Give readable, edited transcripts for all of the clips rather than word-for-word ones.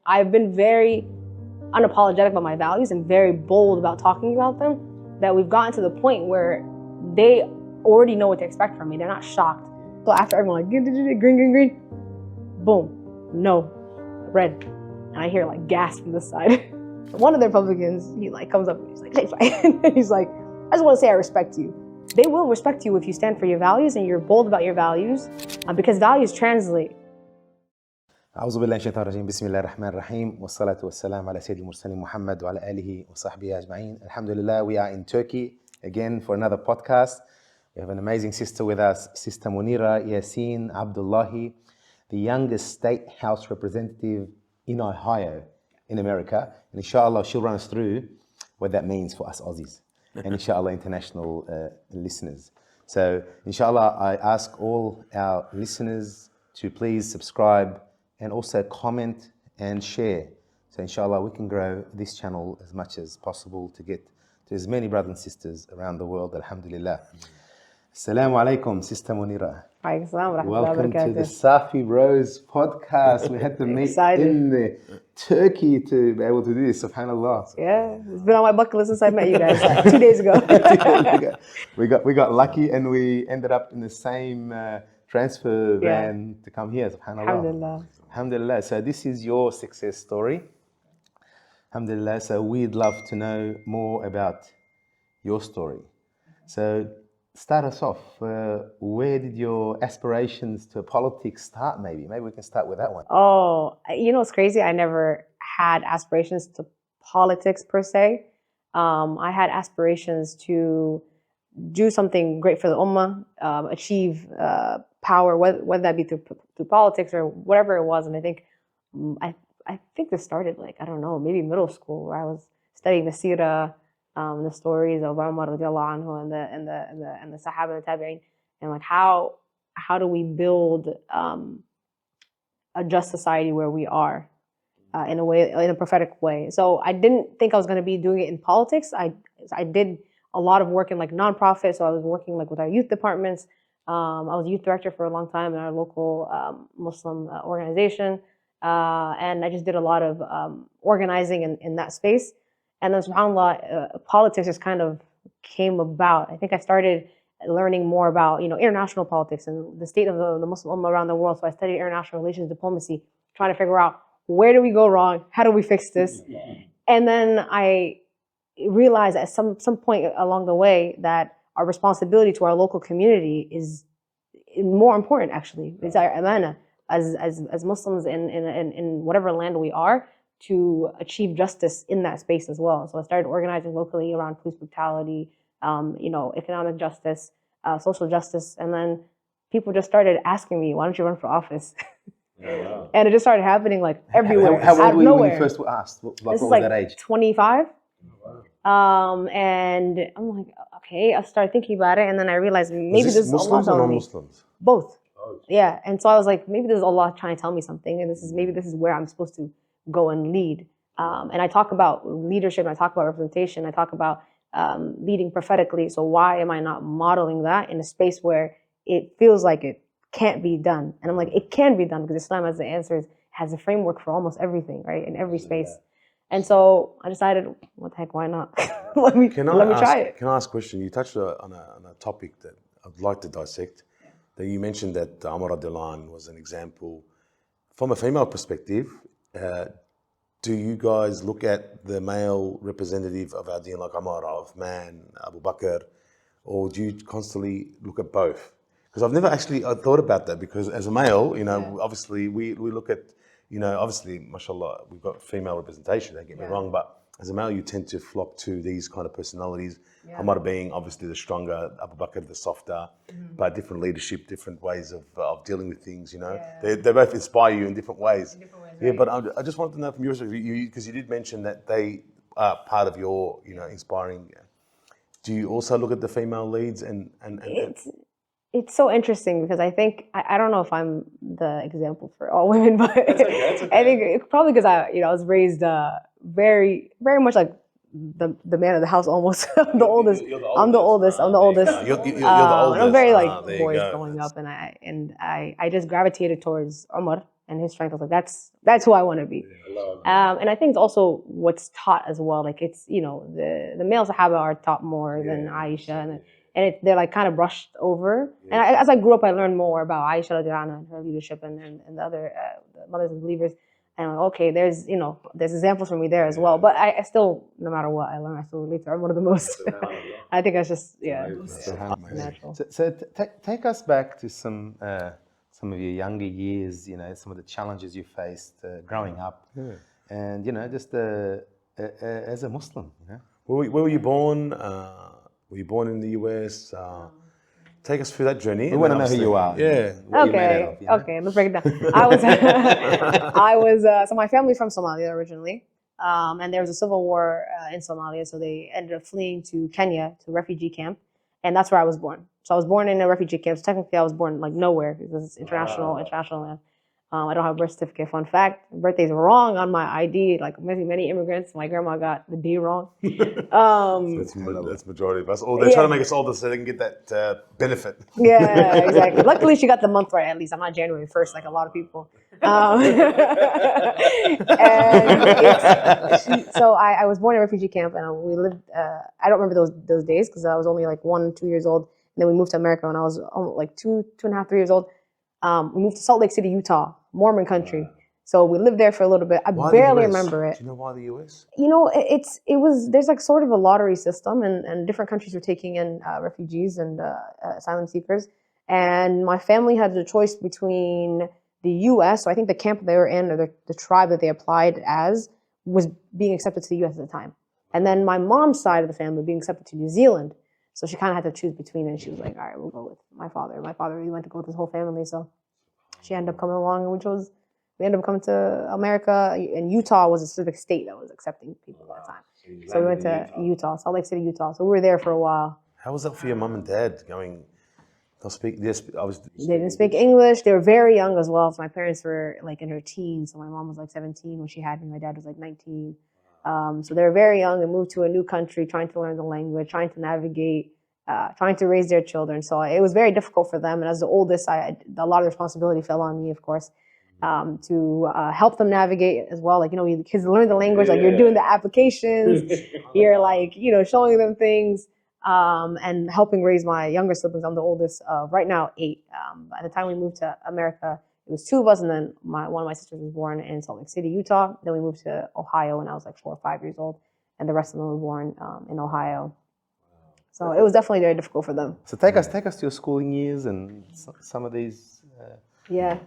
I've been very unapologetic about my values and very bold about talking about them, that we've gotten to the point where they already know what to expect from me. They're not shocked. So after everyone like, green, boom, no, red. And I hear like gas from this side. One of the Republicans, he like comes up and he's like, hey, he's like, I just want to say I respect you. They will respect you if you stand for your values and you're bold about your values, because values translate. أعوذ بالله من الشيطان الرجيم بسم الله الرحمن الرحيم والصلاة والسلام على سيد المرسلين محمد وعلى آله وصحبه أجمعين. Alhamdulillah, we are in Turkey again for another podcast. We have an amazing sister with us, Sister Munira Yassin Abdullahi, the youngest state house representative in Ohio in America. And inshallah, she'll run us through what that means for us Aussies and inshallah international listeners. So inshallah, I ask all our listeners to please subscribe and also comment and share. So inshallah, we can grow this channel as much as possible to get to as many brothers and sisters around the world, alhamdulillah. Assalamu alaikum, Sister Munira. Welcome to the Safi Rose podcast. We had to meet in the Turkey to be able to do this, subhanAllah. Yeah, it's been on my bucket list since I met you guys 2 days ago. We got lucky and we ended up in the same transfer van to come here, subhanAllah. Alhamdulillah. Alhamdulillah. So this is your success story. Alhamdulillah. So we'd love to know more about your story. So start us off. Where did your aspirations to politics start? Maybe we can start with that one. Oh, you know what's crazy? I never had aspirations to politics per se. I had aspirations to do something great for the ummah, achieve power, whether that be through politics or whatever it was. And I think this started like, I don't know, maybe middle school, where I was studying the seerah, the stories of Umar radiallahu anhu and the Sahaba and the Tabi'in, and like how do we build a just society where we are in a prophetic way. So I didn't think I was going to be doing it in politics. I did a lot of work in like nonprofit. So I was working like with our youth departments. I was youth director for a long time in our local Muslim organization. And I just did a lot of organizing in that space. And then subhanAllah, politics just kind of came about. I think I started learning more about, international politics and the state of the Muslim Ummah around the world. So I studied international relations diplomacy, trying to figure out where do we go wrong? How do we fix this? And then I realized at some point along the way that our responsibility to our local community is more important, actually. It's our amana as Muslims in whatever land we are, to achieve justice in that space as well. So I started organizing locally around police brutality, economic justice, social justice, and then people just started asking me, why don't you run for office? Yeah. And it just started happening like everywhere. How old were you when you first were asked? What was that age? 25. And I'm like, okay, I started thinking about it, and then I realized maybe this is Muslims Allah or non-Muslims? Both. Yeah, and so I was like, maybe this is Allah trying to tell me something, and this is where I'm supposed to go and lead. And I talk about leadership, and I talk about representation, I talk about leading prophetically. So why am I not modeling that in a space where it feels like it can't be done? And I'm like, it can be done, because Islam has the answers, has a framework for almost everything, right? In every space. And so I decided, what the heck, why not? let me try it. Can I ask a question? You touched on a topic that I'd like to dissect. That you mentioned that Umar radiallahu anh was an example. From a female perspective, do you guys look at the male representative of our deen like Umar, Uthman, Abu Bakr, or do you constantly look at both? Because I've never actually thought about that, because as a male, obviously we look at, obviously, mashallah, we've got female representation, don't get me wrong, but as a male, you tend to flock to these kind of personalities. Umar being obviously the stronger, Abu Bakr the softer, but different leadership, different ways of dealing with things, They both inspire you in different ways. Yeah, but I just wanted to know from your side, because you did mention that they are part of your, inspiring. Do you also look at the female leads and It's so interesting, because I think, I don't know if I'm the example for all women, but that's okay. I think it's probably because I was raised very, very much like the man of the house almost. I'm the oldest. I'm the oldest. You're the oldest. And I'm very like boys growing up, and I just gravitated towards Umar. and his strength. I was like, that's who I want to be. And I think it's also what's taught as well. Like it's, the male Sahaba are taught more than Aisha, and they're like kind of brushed over. And as I grew up, I learned more about Aisha radiallahu anha and her leadership and the other the mothers of believers. And I'm like, okay, there's examples for me there as well. But I still, no matter what I learn, I still relate to her more the most. I think that's just, natural. So take us back to some of your younger years, some of the challenges you faced growing up. And, just as a Muslim, Where were you born? Were you born in the US? Take us through that journey. We want to know who you are. Yeah. What you're made out of, Okay, let's break it down. So my family's from Somalia originally. And there was a civil war in Somalia, so they ended up fleeing to Kenya, to a refugee camp. And that's where I was born. So I was born in a refugee camp. So technically I was born like nowhere because it's international land. I don't have a birth certificate. Fun fact, birthday's wrong on my ID. Like many immigrants, my grandma got the D wrong. That's majority of us. Oh, they're trying to make us older so they can get that benefit. Yeah, exactly. Luckily, she got the month right at least. I'm not January 1st like a lot of people. So I was born in a refugee camp, and we lived. I don't remember those days because I was only like 1-2 years old. And then we moved to America when I was like 2.5, 3 years old. We moved to Salt Lake City, Utah, Mormon country. So we lived there for a little bit. I barely remember it. Do you know why the US? There's like sort of a lottery system, and different countries were taking in refugees and asylum seekers. And my family had the choice between the US, so I think the camp they were in, or the tribe that they applied as, was being accepted to the US at the time. And then my mom's side of the family being accepted to New Zealand. So she kind of had to choose between it. And she was like, all right, we'll go with my father. My father really went to go with his whole family. So she ended up coming along, and we ended up coming to America. And Utah was a specific state that was accepting people at the time. So we went to Utah, Salt Lake City, Utah. So we were there for a while. How was that for your mum and dad going? They didn't speak English. They were very young as well. So my parents were like in her teens. So my mom was like 17 when she had me. My dad was like 19. So they were very young and moved to a new country, trying to learn the language, trying to navigate, trying to raise their children. So it was very difficult for them. And as the oldest, a lot of responsibility fell on me, of course, to help them navigate as well. Like, kids learn the language, like you're doing the applications, you're like, showing them things, and helping raise my younger siblings. I'm the oldest of right now 8. By the time we moved to America, it was 2 of us, and then one of my sisters was born in Salt Lake City, Utah. Then we moved to Ohio when I was like 4 or 5 years old, and the rest of them were born in Ohio. So it was definitely very difficult for them. So take us to your schooling years and some of these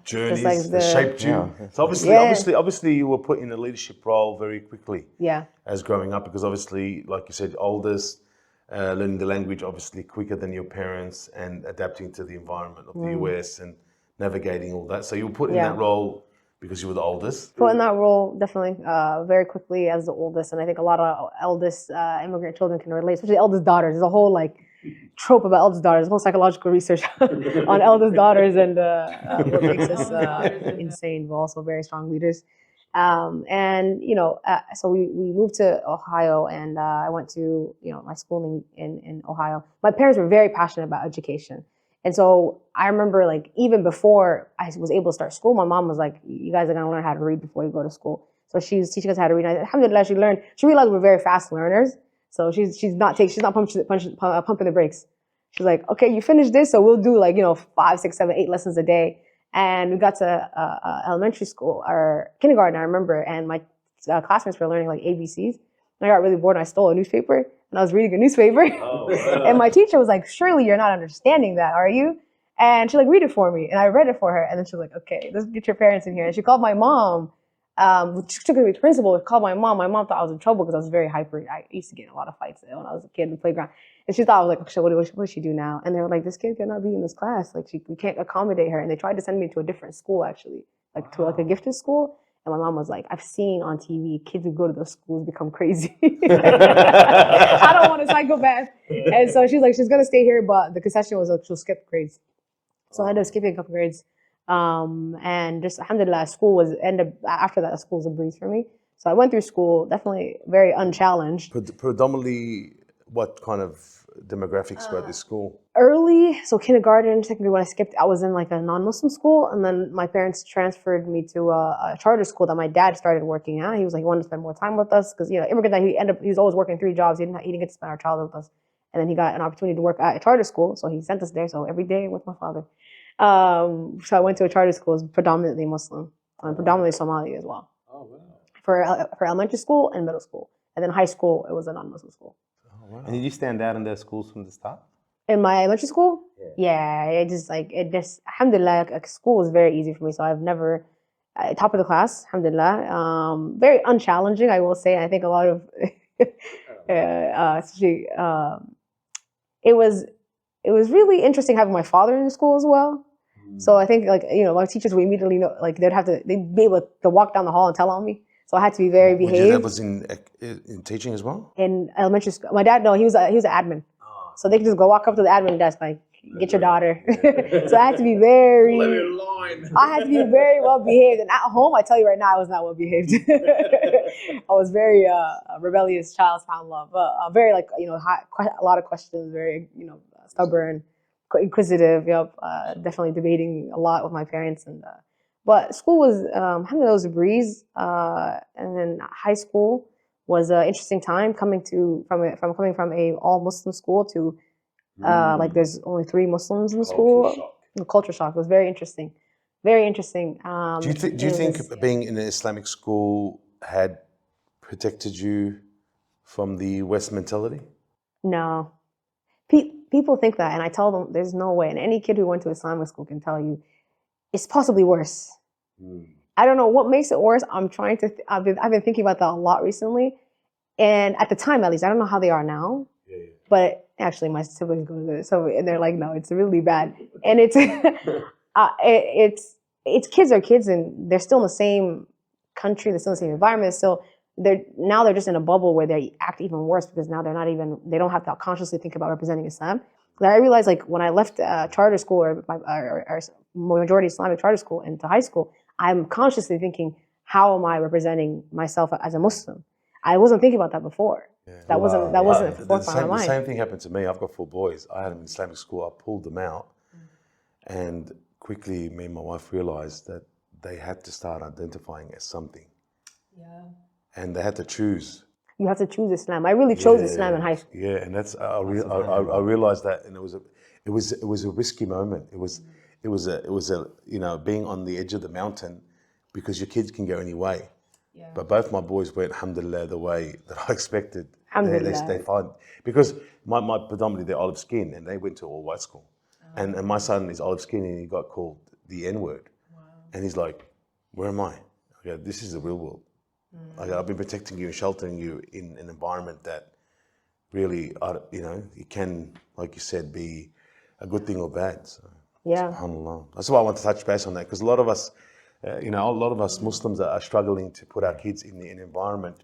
journeys like that shaped you. Yeah. So obviously you were put in a leadership role very quickly. Yeah. As growing up, because obviously, like you said, oldest, learning the language obviously quicker than your parents, and adapting to the environment of the US and navigating all that. So you were put in that role because you were the oldest. Put in that role definitely very quickly as the oldest, and I think a lot of eldest immigrant children can relate, especially eldest daughters. There's a whole like trope about eldest daughters, whole psychological research on eldest daughters, and what makes us insane, but also very strong leaders. So we moved to Ohio, and I went to my schooling in Ohio. My parents were very passionate about education. And so I remember, like, even before I was able to start school, my mom was like, you guys are going to learn how to read before you go to school. So she was teaching us how to read. And alhamdulillah, she realized we're very fast learners. So she's not pumping the brakes. She's like, okay, you finished this, so we'll do 5, 6, 7, 8 lessons a day. And we got to elementary school or kindergarten, I remember, and my classmates were learning like ABCs. And I got really bored, and I stole a newspaper. And I was reading a newspaper, and my teacher was like, surely you're not understanding that, are you? And she like, read it for me. And I read it for her, and then she was like, okay, let's get your parents in here. And she called my mom. She took me to the principal, called my mom. My mom thought I was in trouble because I was very hyper. I used to get in a lot of fights when I was a kid in the playground. And she thought I was like, what does she do now? And they were like, this kid cannot be in this class. Like, we can't accommodate her. And they tried to send me to a different school, actually, to a gifted school. And my mom was like, I've seen on TV kids who go to those schools become crazy. I don't want a psychopath. And so she's like, she's going to stay here, but the concession was like, she'll skip grades. So I ended up skipping a couple grades. And just, alhamdulillah, after that, school was a breeze for me. So I went through school, definitely very unchallenged. Predominantly, what kind of demographics were at this school? Early, so kindergarten, second grade, when I skipped, I was in like a non-Muslim school, and then my parents transferred me to a charter school that my dad started working at. He was like, he wanted to spend more time with us because, immigrant that he was always working 3 jobs. He didn't get to spend our childhood with us, and then he got an opportunity to work at a charter school, so he sent us there. So every day with my father. So I went to a charter school, it was predominantly Muslim, and predominantly Somali as well. Oh, wow. For elementary school and middle school, and then high school it was a non-Muslim school. Oh, wow. And did you stand out in the schools from the start? In my elementary school, Yeah. alhamdulillah, like, school was very easy for me. So I've never top of the class, alhamdulillah. Very unchallenging, I will say. I think a lot of especially it was really interesting having my father in the school as well. So I think my teachers would immediately know, like they'd be able to walk down the hall and tell on me. So I had to be very Your behaved. dad was in teaching as well? In elementary school, my dad, no, he was an admin. So they could just go walk up to the admin desk like, get your daughter. So I had to be I had to be very well behaved. And at home, I tell you right now, I was not well behaved. I was very rebellious child, subhanAllah, but very a lot of questions, very stubborn, inquisitive. Definitely debating a lot with my parents, but school was alhamdulillah, it was a breeze. And then high school was an interesting time coming from a all Muslim school to like there's only 3 Muslims in the school. The culture shock was very interesting, very interesting. Do you think being in an Islamic school had protected you from the West mentality? No, people think that, and I tell them there's no way. And any kid who went to Islamic school can tell you it's possibly worse. I don't know what makes it worse. I've been thinking about that a lot recently, and at the time, at least, I don't know how they are now. But actually, my siblings go to this, and they're like, no, it's really bad. And it's kids are kids, and they're still in the same country, they're still in the same environment. They're just in a bubble where they act even worse because now they don't have to consciously think about representing Islam. I realized, like, when I left charter school or majority Islamic charter school into high school, I'm consciously thinking, how am I representing myself as a Muslim? I wasn't thinking about that before. That wasn't at the forefront of my mind. The same thing happened to me. I've got 4 boys. I had them in Islamic school. I pulled them out, and quickly me and my wife realized that they had to start identifying as something. And they had to choose. You have to choose Islam. I really chose Islam in high school. Yeah, and that's I realized that, and it was a risky moment. It was a being on the edge of the mountain, because your kids can go any way. But both my boys went, alhamdulillah, the way that I expected. They find, because my predominantly they're olive skin, and they went to all white school. And my son is olive skin, and he got called the N-word. And he's like, where am I? Okay, this is the real world. Like, I've been protecting you and sheltering you in an environment that really, it can, like you said, be a good thing or bad. So, subhanAllah. That's why I want to touch base on that, because a lot of us Muslims are struggling to put our kids in an environment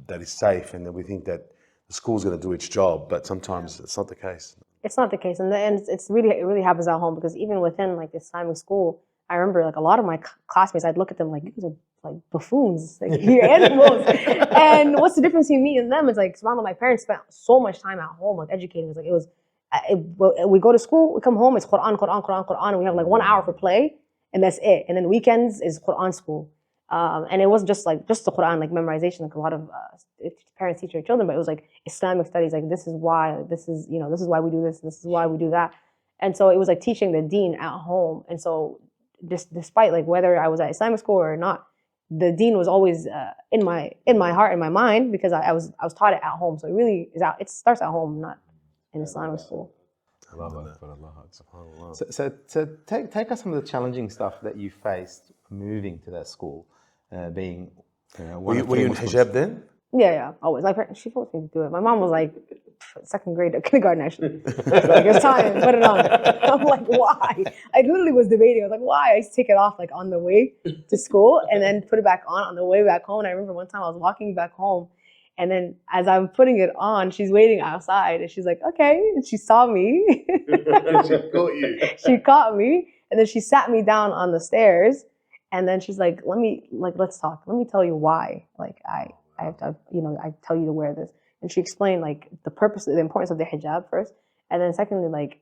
that is safe, and then we think that the school's going to do its job, but sometimes it's not the case. It's not the case, and it really happens at home, because even within like the Islamic school, I remember like a lot of my classmates, I'd look at them like, you guys are like buffoons, like you're animals. And what's the difference between me and them? It's like, subhanAllah, my parents spent so much time at home, like educating us. Like we go to school, we come home, it's Quran, Quran, Quran, Quran, and we have like 1 hour for play, and that's it. And then weekends is Quran school. And it wasn't just the Quran, like memorization, like a lot of parents teach their children, but it was like Islamic studies, like this is why we do this, this is why we do that. And so it was like teaching the deen at home. And so despite like whether I was at Islamic school or not, the deen was always in my heart, in my mind, because I was taught it at home. So it really it starts at home, not in Islamic school. I love that. SubhanAllah. So take us some of the challenging stuff that you faced moving to that school, being Were you in hijab then? Yeah, always. She forced me to do it. My mom was like, second grade, kindergarten actually. Like, it's time, put it on. I'm like, why? I literally was debating. I was like, why? I used to take it off like on the way to school and then put it back on the way back home. And I remember one time I was walking back home, and then as I'm putting it on, she's waiting outside, and she's like, okay. And she saw me. She caught you. She caught me, and then she sat me down on the stairs, and then she's like, let's talk. Let me tell you why. Like I tell you to wear this. and she explained like the purpose, the importance of the hijab first, and then secondly, like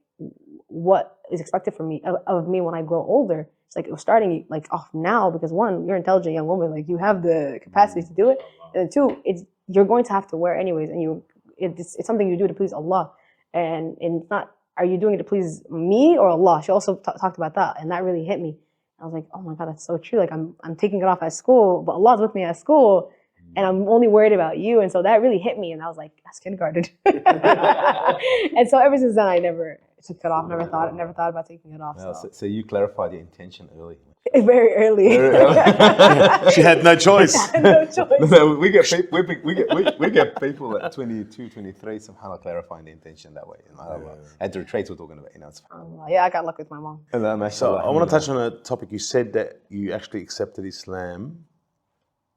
what is expected from me of me when I grow older. It's like it was starting like off now because one, you're an intelligent young woman, like you have the capacity to do it, and then two, you're going to have to wear anyways, and it's something you do to please Allah, and it's not. Are you doing it to please me or Allah? She also talked about that, and that really hit me. I was like, oh my God, that's so true. Like I'm taking it off at school, but Allah's with me at school, and I'm only worried about you. And so that really hit me, and I was like, that's kindergarten. And so ever since then, I never took it off. Never thought about taking it off. Well, So. so you clarified your intention early. Very early. Very early. She had no choice. No choice. No, we get people at 22, 23, somehow clarifying the intention that way. You know, at the retreats we're talking about, you know. It's Yeah, I got lucky with my mom. So I want to touch on a topic. You said that you actually accepted Islam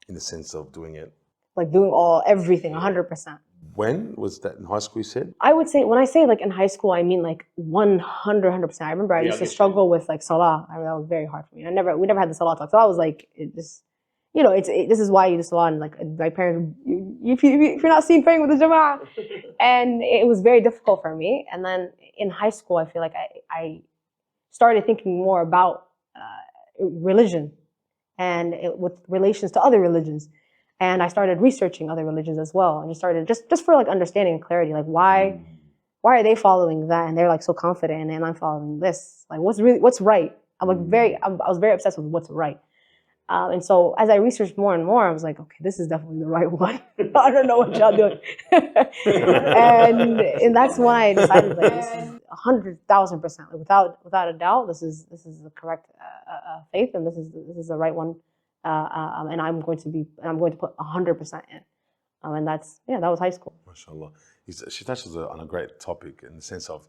in the sense of doing it. Like doing everything, 100%. When was that in high school? You said. I would say when I say like in high school, I mean like 100%. I remember I used to struggle with like salah. I mean, that was very hard for me. We never had the salah talk. So I was like, it just, you know, this is why you do salah. And like my parents, if you're not seen praying with the jama'ah, and it was very difficult for me. And then in high school, I feel like I started thinking more about religion and with relations to other religions. And I started researching other religions as well, and just started just for like understanding and clarity, like why are they following that and they're like so confident, and I'm following this? Like what's right? I was very obsessed with what's right, and so as I researched more and more, I was like, okay, this is definitely the right one. I don't know what y'all doing, and that's why I decided like this is 100,000%, like, without a doubt, this is the correct faith, and this is the right one. And I'm going to put 100% in, and that was high school. MashaAllah. She touches on a great topic in the sense of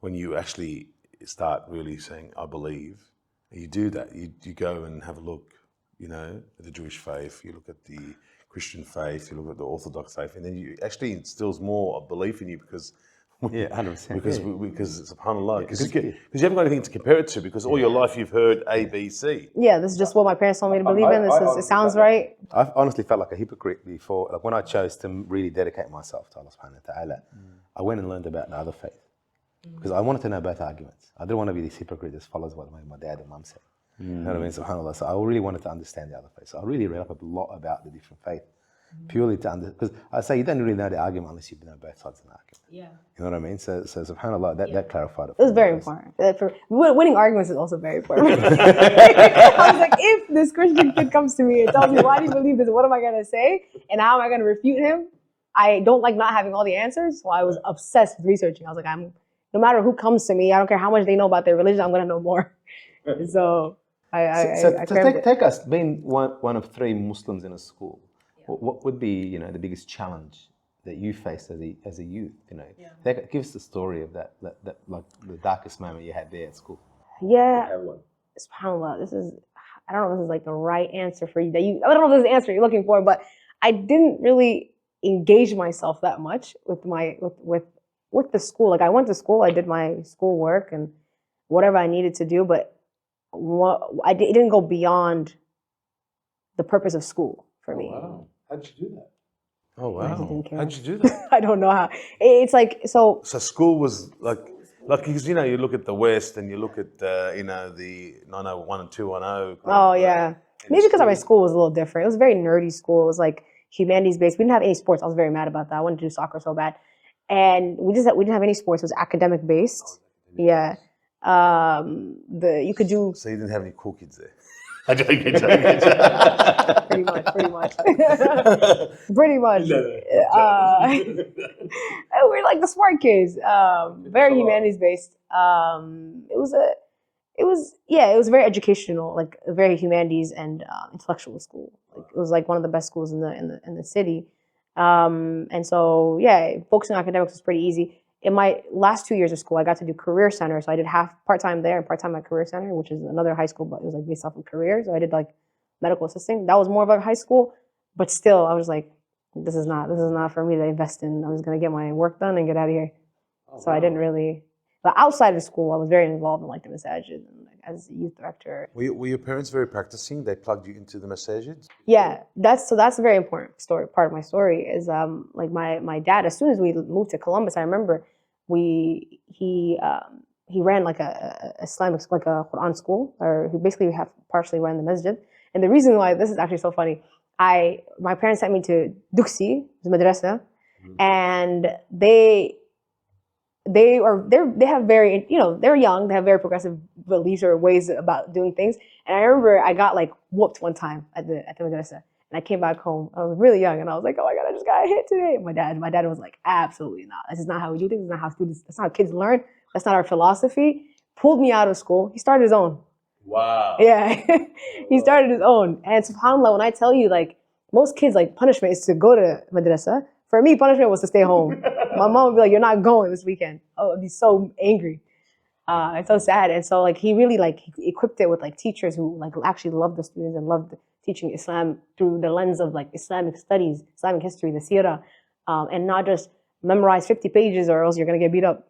when you actually start really saying, I believe, you do that. You go and have a look, you know, at the Jewish faith, you look at the Christian faith, you look at the Orthodox faith, and then you actually instills more belief in you because 100%. Because subhanAllah, because you haven't got anything to compare it to, because all your life you've heard A, B, C. Yeah, this is just what my parents told me to believe in. It sounds right. I've honestly felt like a hypocrite before. Like when I chose to really dedicate myself to Allah subhanahu wa ta'ala, I went and learned about the other faith. Because I wanted to know both arguments. I didn't want to be this hypocrite that follows what my dad and mum said. You know what I mean? SubhanAllah. So I really wanted to understand the other faith. So I really read up a lot about the different faiths. Purely to understand, because I say you don't really know the argument unless you know both sides of the argument. Yeah. You know what I mean? So subhanAllah, that clarified it. It was very important. For winning arguments is also very important. I was like, if this Christian kid comes to me and tells me, why do you believe this? What am I going to say? And how am I going to refute him? I don't like not having all the answers. So I was obsessed with researching. I was like, no matter who comes to me, I don't care how much they know about their religion, I'm going to know more. So take us, being one of three Muslims in a school. What would be, you know, the biggest challenge that you faced as a youth? You know, give us the story of that like the darkest moment you had there at school. Yeah, SubhanAllah, I don't know if this is like the right answer for you. I don't know if this is the answer you're looking for, but I didn't really engage myself that much with with the school. Like I went to school, I did my school work and whatever I needed to do, but it didn't go beyond the purpose of school for me. Wow. How'd you do that? Oh wow! How'd you do that? I don't know how. It's like so. So school was like because you know you look at the West and you look at you know the 901 and 210. Oh yeah, maybe because my school was a little different. It was a very nerdy school. It was like humanities based. We didn't have any sports. I was very mad about that. I wanted to do soccer so bad, and we didn't have any sports. It was academic based. Yeah. You could do. So you didn't have any cool kids there. Pretty much. Pretty much. We're like the smart kids. Very humanities based. It was very educational, like very humanities and intellectual school. Like it was like one of the best schools in the city. And so focusing on academics was pretty easy. In my last 2 years of school, I got to do career center. So I did half part-time there and part-time at career center, which is another high school, but it was like based off of career. So I did like medical assisting. That was more of a high school, but still I was like, this is not for me to invest in. I was going to get my work done and get out of here. I didn't really, but outside of school, I was very involved in like the masajid and like as youth director. Were your parents very practicing? They plugged you into the masajid? Yeah, that's a very important story. Part of my story is like my dad. As soon as we moved to Columbus, I remember he ran like a Islamic, like a Quran school, or he basically have partially ran the masjid. And the reason why this is actually so funny, my parents sent me to Duksi, the madrasa, and they have very, they're young, they have very progressive beliefs or ways about doing things. And I remember I got like whooped one time at the madrasa, and I came back home. I was really young, and I was like, oh my god, I just got hit today. My dad was like, absolutely not. This is not how we do things. That's not how students. That's not how kids learn. That's not our philosophy. Pulled me out of school. He started his own. Wow. Yeah, he started his own. And subhanAllah, when I tell you, like, most kids, like, punishment is to go to madrasa. For me, punishment was to stay home. My mom would be like, you're not going this weekend. Oh, I'd be so angry. It's so sad. And so, like, he really, like, he equipped it with, like, teachers who, like, actually loved the students and loved teaching Islam through the lens of, like, Islamic studies, Islamic history, the seerah, and not just memorize 50 pages or else you're going to get beat up.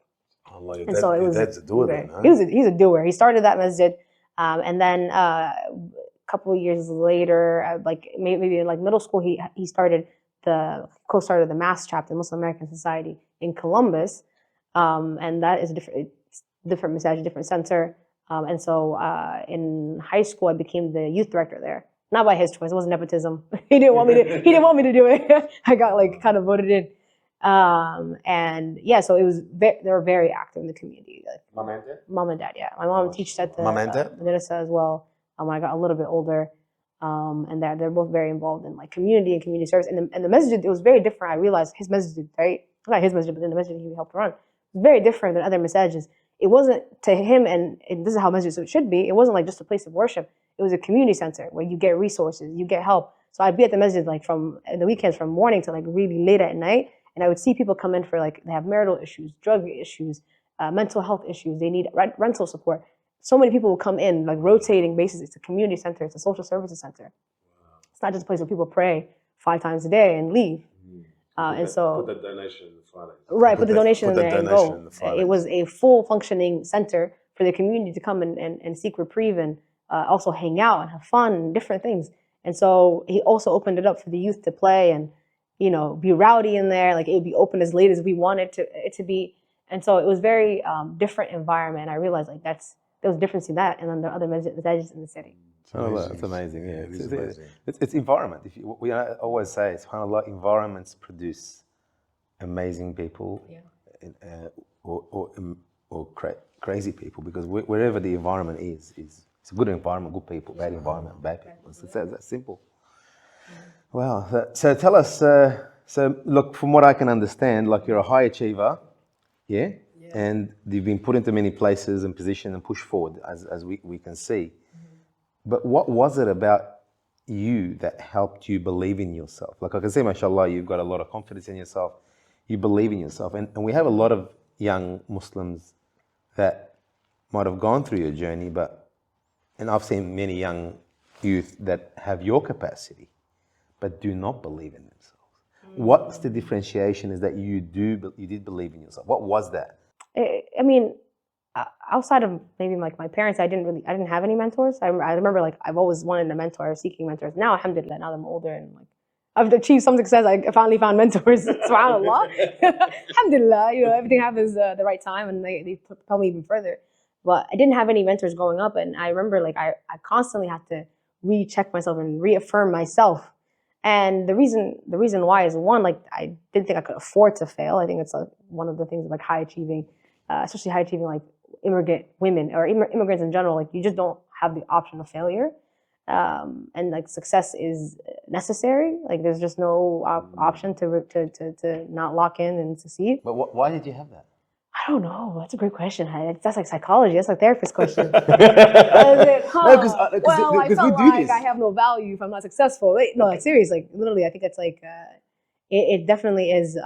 And so it was. That's a doer then, huh? He's a doer. He started that masjid. And then a couple of years later, like maybe in like middle school, he co-started the MAS chapter, Muslim American Society in Columbus, and that is a different masjid, different center. And so in high school, I became the youth director there, not by his choice. It wasn't nepotism. He didn't want me to do it. I got like kind of voted in. And yeah, so it was they were very active in the community. Like, mom and dad, yeah. My mom teaches at the madrasa as well. When I got a little bit older, and they're both very involved in like community and community service. And the masjid, it was very different. I realized his masjid, right? Not his masjid, but then the masjid he helped run, was very different than other masajids. It wasn't to him, and this is how masjid should be. It wasn't like just a place of worship. It was a community center where you get resources, you get help. So I'd be at the masjid like in the weekends from morning to like really late at night. And I would see people come in for like, they have marital issues, drug issues, mental health issues. They need rental support. So many people will come in like rotating basis. It's a community center. It's a social services center. It's not just a place where people pray 5 times a day and leave. And so put the donation in the Friday. Right, put the donation in there and go. It was a full functioning center for the community to come and seek reprieve and also hang out and have fun and different things. And so he also opened it up for the youth to play and be rowdy in there. Like it would be open as late as we wanted it to be. And so it was very different environment. I realized like there was a difference in that and then the other masajids in the city. SubhanAllah, it's amazing. Yeah, it's environment. We always say, SubhanAllah, environments produce amazing people, or crazy people. Because wherever the environment is it's a good environment, good people. Bad environment, bad people. It's that simple. Wow. So tell us. So look, from what I can understand, like you're a high achiever, yeah, and you've been put into many places and positioned and pushed forward, as we can see. But what was it about you that helped you believe in yourself? Like I can see, mashallah, you've got a lot of confidence in yourself. You believe in yourself. And we have a lot of young Muslims that might have gone through your journey, and I've seen many young youth that have your capacity, but do not believe in themselves. What's the differentiation is that you did believe in yourself? What was that? I mean, outside of maybe like my parents, I didn't have any mentors. I remember like I've always wanted a mentor or seeking mentors. Now, alhamdulillah, now that I'm older and like I've achieved some success, I finally found mentors. SubhanAllah. Alhamdulillah, everything happens the right time and they propel me even further. But I didn't have any mentors growing up, and I remember like I constantly had to recheck myself and reaffirm myself. And the reason why is, one, like I didn't think I could afford to fail. I think it's one of the things like high achieving, especially high achieving like immigrant women or immigrants in general. Like you just don't have the option of failure, and like success is necessary. Like there's just no option to not lock in and succeed. But why did you have that? I don't know. That's a great question. That's like psychology. That's like therapist question. No, I felt like I have no value if I'm not successful. No, like serious. Like literally, I think it's like it definitely is.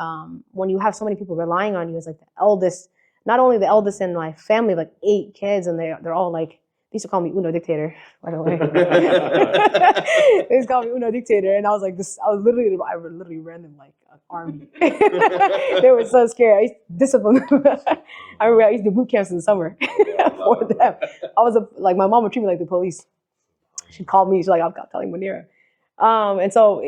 When you have so many people relying on you as like the eldest, not only the eldest in my family, like 8 kids, and they're all like They used to call me Uno Dictator, by the way. They used to call me Uno Dictator, and I was like this. I literally ran them like an army. They were so scared. I used to discipline them. I remember I used to do boot camps in the summer for them. I was like my mom would treat me like the police. She'd call me. She's like, I'm telling Munira. And so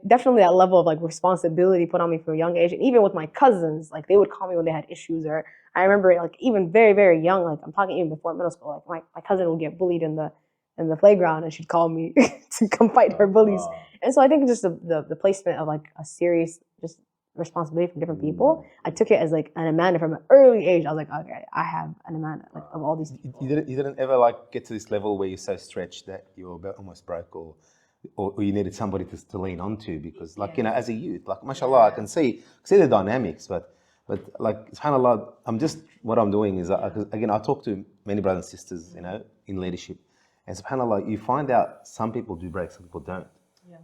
definitely that level of like responsibility put on me from a young age. And even with my cousins, like they would call me when they had issues, or I remember like even very, very young, like I'm talking even before middle school, like my cousin would get bullied in the playground and she'd call me to come fight her bullies. And so I think just the placement of like a serious just responsibility from different people, I took it as like an amana from an early age. I was like, okay, I have an amana like of all these people. You didn't ever like get to this level where you're so stretched that you're almost broke, or you needed somebody to lean onto, because like, you know, as a youth, like mashallah, I can see the dynamics, but like subhanallah, what I'm doing is, again, I talk to many brothers and sisters, you know, in leadership, and subhanallah, you find out some people do break, some people don't,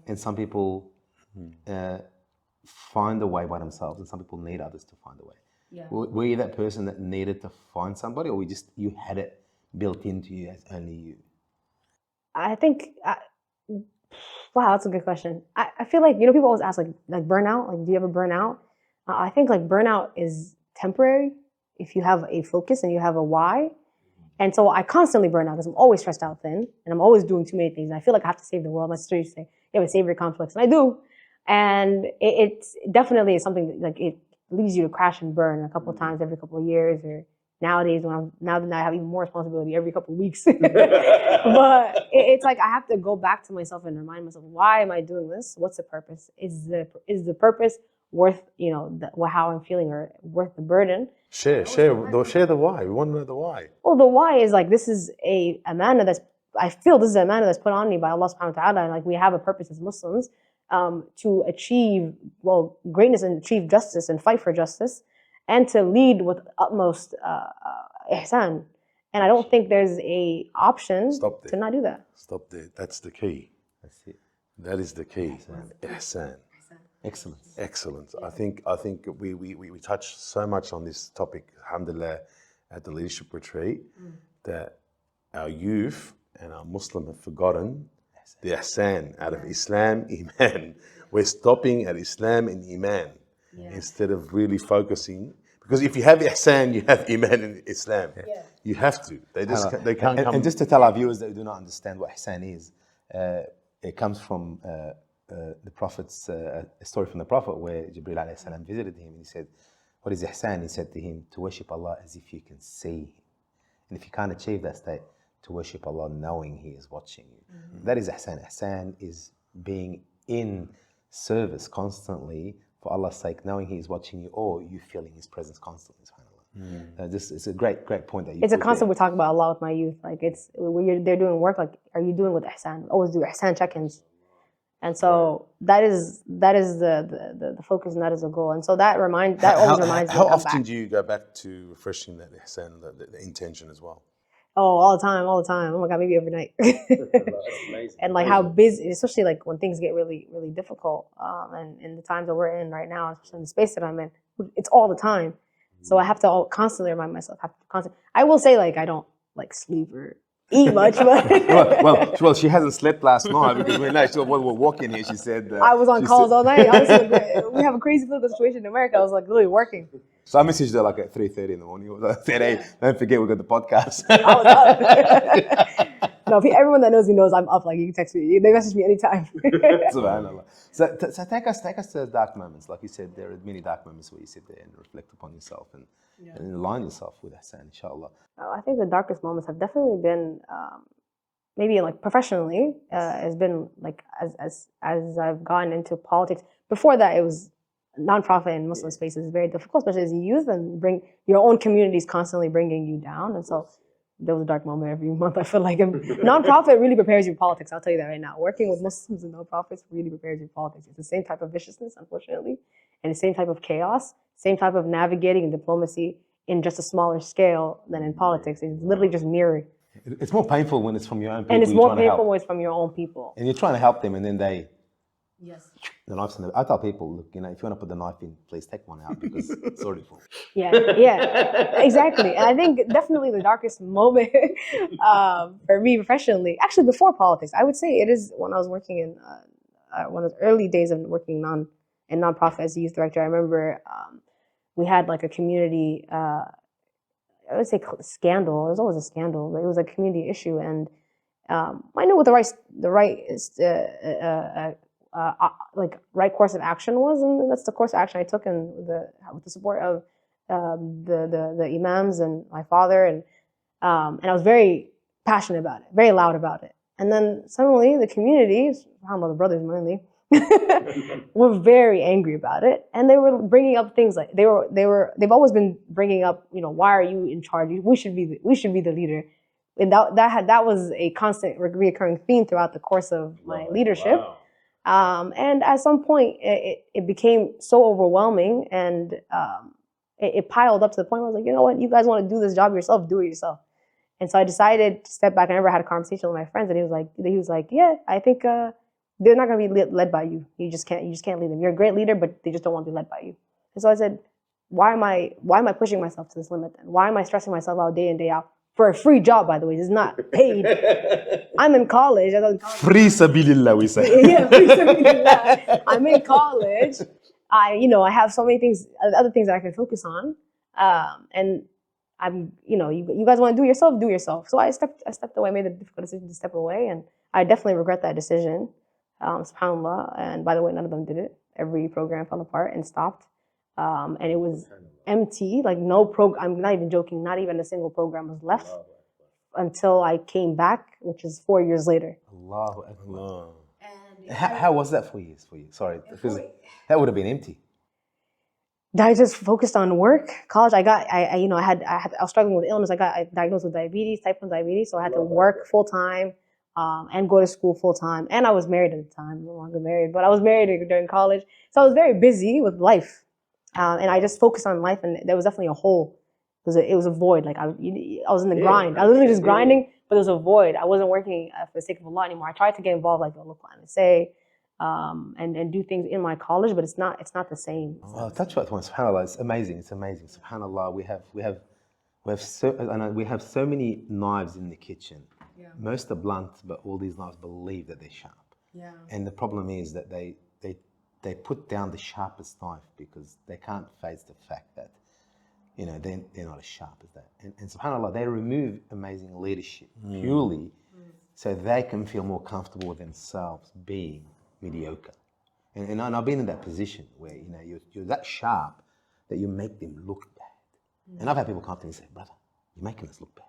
and some people find a way by themselves, and some people need others to find a way. Were you that person that needed to find somebody, or you had it built into you as only you? I think wow, that's a good question. I feel like, you know, people always ask like burnout, like do you ever burn out? I think like burnout is temporary if you have a focus and you have a why. And so I constantly burn out because I'm always stressed out thin and I'm always doing too many things. And I feel like I have to save the world. My sister used to say, you have a savior complex, and I do. And it's definitely is something that, like, it leads you to crash and burn a couple of times every couple of years, or nowadays now that I have even more responsibility every couple of weeks. But it's like I have to go back to myself and remind myself, why am I doing this? What's the purpose? Is the purpose worth, you know, how I'm feeling, or worth the burden? Share the why. We want to know the why. Well, the why is like, this is a amana I feel this is a amana that's put on me by Allah subhanahu wa ta'ala, and like we have a purpose as Muslims to achieve greatness and achieve justice and fight for justice, and to lead with utmost ihsan. And I don't think there's a option to not do that. Stop there. That's the key. That's it. That is the key. Ihsan. Excellence. Excellent. I think we touched so much on this topic, alhamdulillah, at the leadership retreat, that our youth and our Muslim have forgotten the ihsan out of Islam, Iman. We're stopping at Islam and Iman instead of really focusing. Because if you have ihsan, you have Iman and Islam. You have to. They can't come. And just to tell our viewers that do not understand what ihsan is, it comes from the Prophet's, a story from the Prophet where Jibreel alayhi salam visited him and he said, what is ihsan? He said to him, to worship Allah as if you can see him. And if you can't achieve that state, to worship Allah knowing He is watching you. That is ihsan. Ihsan is being in service constantly for Allah's sake, knowing He is watching you, or you feeling His presence constantly. It's a great point that you. It's a concept we talk about a lot with my youth. Like, it's when they're doing work, like, are you doing with ihsan? Always do ihsan check-ins. And so that is the focus, and that is the goal. And so that always reminds me. How often do you go back to refreshing that ihsan, the intention as well? Oh, all the time. Oh my God, maybe every night. And like how busy, especially like when things get really, really difficult, and in the times that we're in right now, especially in the space that I'm in, it's all the time. So I have to constantly remind myself. I will say, like, I don't like sleep or eat much, but well, she hasn't slept last night because when we were walking here, she said I was on calls all night. Honestly, we have a crazy political situation in America. I was like literally working. So I messaged her like at 3:30 in the morning. I said, hey, don't forget we got the podcast. I was up. No, everyone that knows me knows I'm up. Like, you can text me. They message me anytime. Subhanallah. So take us to those dark moments. Like you said, there are many dark moments where you sit there and reflect upon yourself and align yourself with ihsan, inshallah. I think the darkest moments have definitely been maybe like professionally, has been like as I've gotten into politics. Before that, it was nonprofit and Muslim spaces is very difficult, especially as a youth, and bring your own communities constantly bringing you down. And so there was a dark moment every month. I feel like nonprofit really prepares you for politics. I'll tell you that right now. Working with Muslims and nonprofits really prepares you for politics. It's the same type of viciousness, unfortunately, and the same type of chaos, same type of navigating and diplomacy in just a smaller scale than in politics. It's literally just mirroring. It's more painful when it's from your own people. And it's more painful when it's from your own people. And you're trying to help them, and then they Yes. The knife's in the, I tell people, look, you know, if you want to put the knife in, please take one out because it's already full. Yeah, exactly. And I think definitely the darkest moment for me professionally, actually before politics, I would say it is when I was working in one of the early days of working in nonprofit as a youth director. I remember we had like a community, I would say scandal. It was always a scandal, but it was a community issue, and I knew what like right course of action was, and that's the course of action I took, and with the support of the imams and my father, and I was very passionate about it, very loud about it. And then suddenly the community, the brothers mainly, were very angry about it, and they were bringing up things like they've always been bringing up, you know, why are you in charge? We should be the leader. And that was a constant recurring theme throughout the course of my leadership. Wow. And at some point, it became so overwhelming, and it piled up to the point where I was like, you know what, you guys want to do this job yourself, do it yourself. And so I decided to step back. I never had a conversation with my friends, and he was like, yeah, I think they're not going to be led by you. You just can't lead them. You're a great leader, but they just don't want to be led by you. And so I said, why am I pushing myself to this limit then? Why am I stressing myself out day in, day out? For a free job, by the way. It's not paid. I'm in college. Free sabilillah, we say. Yeah, free sabilillah. I'm in college. I have so many things, other things that I can focus on. And I'm, you guys want to do it yourself. So I stepped away, made the difficult decision to step away. And I definitely regret that decision. SubhanAllah. And by the way, none of them did it. Every program fell apart and stopped. And it was empty, like no program. I'm not even joking. Not even a single program was left until I came back, which is 4 years later. Allahu Akbar. How was that 4 years for you? Sorry, because that would have been empty. I just focused on work. College, I was struggling with illness. I got diagnosed with diabetes, type 1 diabetes, so I had to work full time and go to school full time. And I was married at the time. I'm no longer married, but I was married during college, so I was very busy with life. And I just focused on life, and there was definitely a hole. It was a void. Like I was in the grind. I was literally just grinding, but there was a void. I wasn't working for the sake of Allah anymore. I tried to get involved, like the local NSA, and do things in my college, but it's not the same. Well, touch that one, subhanAllah. It's amazing. SubhanAllah. We have so many knives in the kitchen. Yeah. Most are blunt, but all these knives believe that they're sharp. Yeah. And the problem is that they put down the sharpest knife because they can't face the fact that, they're not as sharp as that. And subhanAllah, they remove amazing leadership purely so they can feel more comfortable with themselves being mediocre. And I've been in that position where, you're that sharp that you make them look bad. And I've had people come to me and say, brother, you're making us look bad.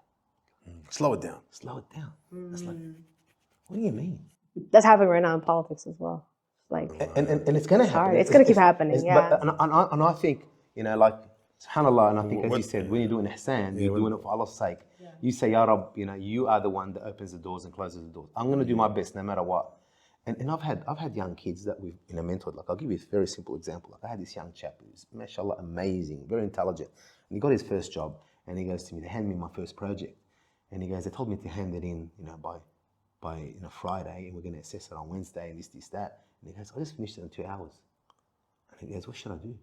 Slow it down. It's like, what do you mean? That's happening right now in politics as well. Like, and it's going to happen. It's going to keep happening, yeah. And I think, subhanAllah, and I think, as you said, when you're doing ihsan, you're doing it for Allah's sake. Yeah. You say, Ya Rab, you are the one that opens the doors and closes the doors. I'm going to do my best no matter what. And I've had young kids that we've mentored. Like, I'll give you a very simple example. Like, I had this young chap who's, mashallah, amazing, very intelligent. And he got his first job, and he goes to me, they handed me my first project. And he goes, they told me to hand it in, by Friday, and we're going to assess it on Wednesday, and this, that. And he goes, I just finished it in 2 hours. And he goes, what should I do?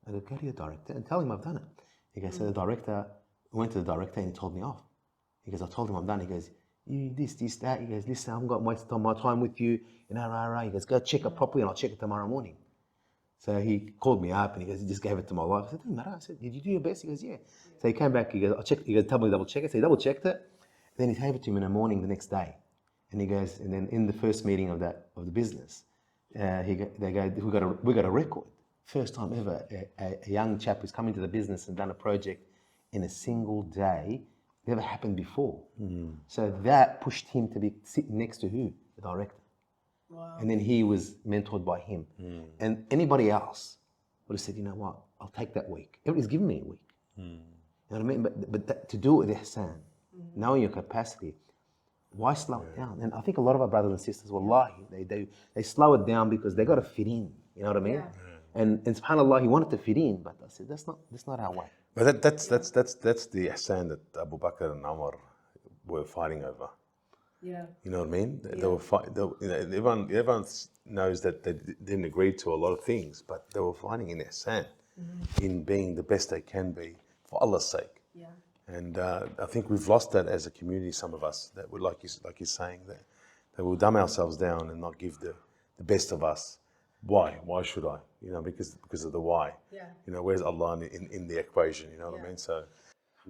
I go, go to your director and tell him I've done it. He goes, so the director, went to the director and he told me off. He goes, I told him I'm done. He goes, you this, that. He goes, listen, I haven't got wasted my time with you. He goes, go check it properly and I'll check it tomorrow morning. So he called me up and he goes, he just gave it to my wife. I said, doesn't matter. I said, did you do your best? He goes, yeah. So he came back, he goes, I checked. He goes, tell me to double check it. So he double checked it. Then he gave it to him in the morning the next day. And he goes, and then in the first meeting of the business, they go, we got a record. First time ever, a young chap who's come into the business and done a project in a single day. Never happened before. So that pushed him to be sitting next to who? The director. Wow. And then he was mentored by him. And anybody else would have said, you know what, I'll take that week. Everybody's given me a week. You know what I mean? But to do it with ihsan, knowing your capacity, why slow it down? And I think a lot of our brothers and sisters, wallahi, they slow it down because they got to fit in. You know what I mean? Yeah. And subhanAllah, he wanted to fit in, but I said, that's not our way. But that's the ihsan that Abu Bakr and Umar were fighting over. Yeah. You know what I mean? They were fighting. Everyone knows that they didn't agree to a lot of things, but they were fighting in their sand, in being the best they can be for Allah's sake. Yeah. And I think we've lost that as a community, some of us, that would, like you're saying, that we'll dumb ourselves down and not give the best of us. Why? Why should I? You know, because of the why. Yeah. You know, where's Allah in the equation? You know what I mean? So.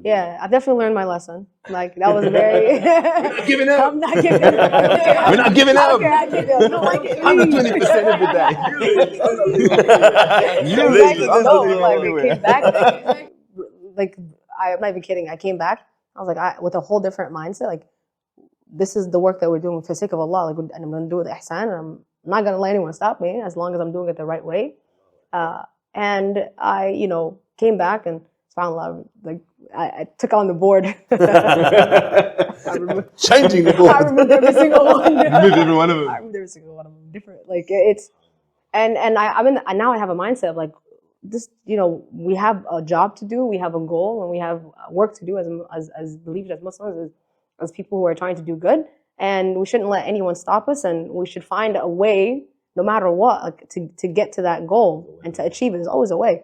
Yeah, I've definitely learned my lesson. Like that was very. We're not giving up. I'm not giving up. We're not giving up. Okay, I give you. No, like 120% of the day. Exactly. I'm No, not going like anywhere. I came back. Like I'm not even kidding. I came back. I was like, with a whole different mindset. Like, this is the work that we're doing for the sake of Allah. Like, and I'm going to do it with ihsan. And I'm not going to let anyone stop me as long as I'm doing it the right way. And I, you know, came back and subhanAllah, like I took on the board. Changing the board. I removed every single one. Removed every one of them. I removed every single one of them. Different. Like it's, and I'm in. Now I have a mindset of like this. You know, we have a job to do. We have a goal, and we have work to do as believers, as Muslims, as people who are trying to do good. And we shouldn't let anyone stop us. And we should find a way, no matter what, like, to get to that goal and to achieve it. There's always a way.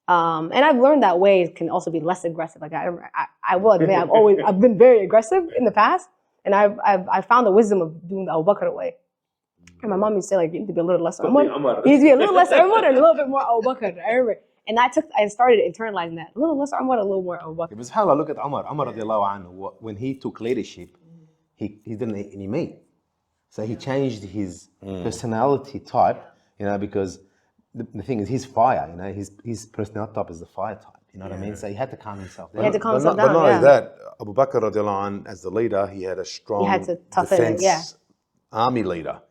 And I've learned that way can also be less aggressive. Like I will admit, I've been very aggressive in the past, and I've found the wisdom of doing the Abu Bakr way. And my mom used to say, like, you need to be a little less Umar. You need to be a little less Umar and a little bit more Abu Bakr. I remember, and I started internalizing that. A little less Umar, a little more Abu Bakr. But subhanAllah, look at Umar radiallahu anhu. When he took leadership, he didn't eat any meat. So he changed his personality type, you know, because the thing is, he's fire, you know, his personality type is the fire type, you know what I mean? So he had to calm himself down. He had to calm But himself not down. only Yeah. that, Abu Bakr radiallahu anh, as the leader, he had a strong He had to toughen it, defense yeah. army leader,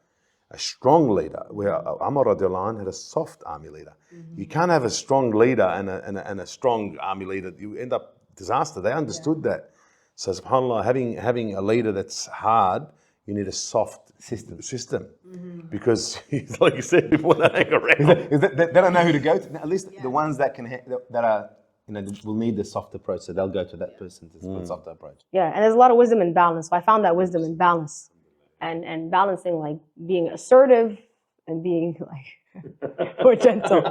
a strong leader, where Umar radiallahu anh had a soft army leader. You can't have a strong leader and a strong army leader. You end up disaster. They understood that. So subhanAllah, having a leader that's hard, you need a soft system. Because, like you said, people want to hang around. They don't know who to go to. At least the ones that can that are, you know, will need the soft approach, so they'll go to that person to the soft approach. Yeah, and there's a lot of wisdom in balance. So I found that wisdom in balance, and balancing like being assertive and being like more gentle.